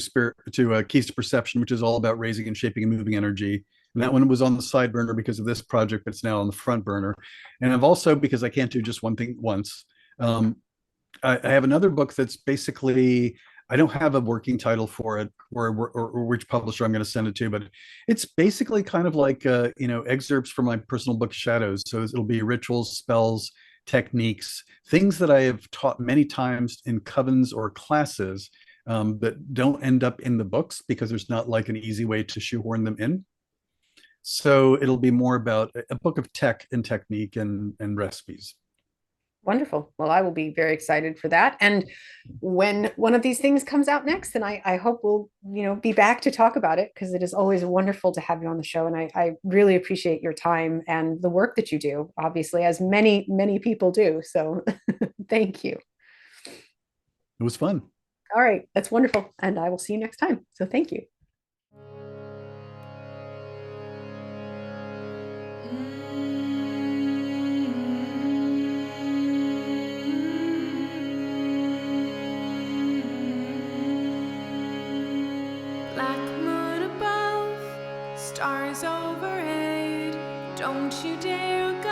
Keys to Perception, which is all about raising and shaping and moving energy. And that one was on the side burner because of this project, but it's now on the front burner. And I've also, because I can't do just one thing at once, I have another book that's basically, I don't have a working title for it or which publisher I'm going to send it to, but it's basically kind of like, excerpts from my personal book, Shadows. So it'll be rituals, spells, techniques, things that I have taught many times in covens or classes that don't end up in the books because there's not like an easy way to shoehorn them in. So it'll be more about a book of tech and technique and recipes. Wonderful. Well, I will be very excited for that. And when one of these things comes out next, then I hope we'll, be back to talk about it, because it is always wonderful to have you on the show. And I really appreciate your time and the work that you do, obviously, as many, many people do. So thank you. It was fun. All right. That's wonderful. And I will see you next time. So thank you. Stars overhead, don't you dare go.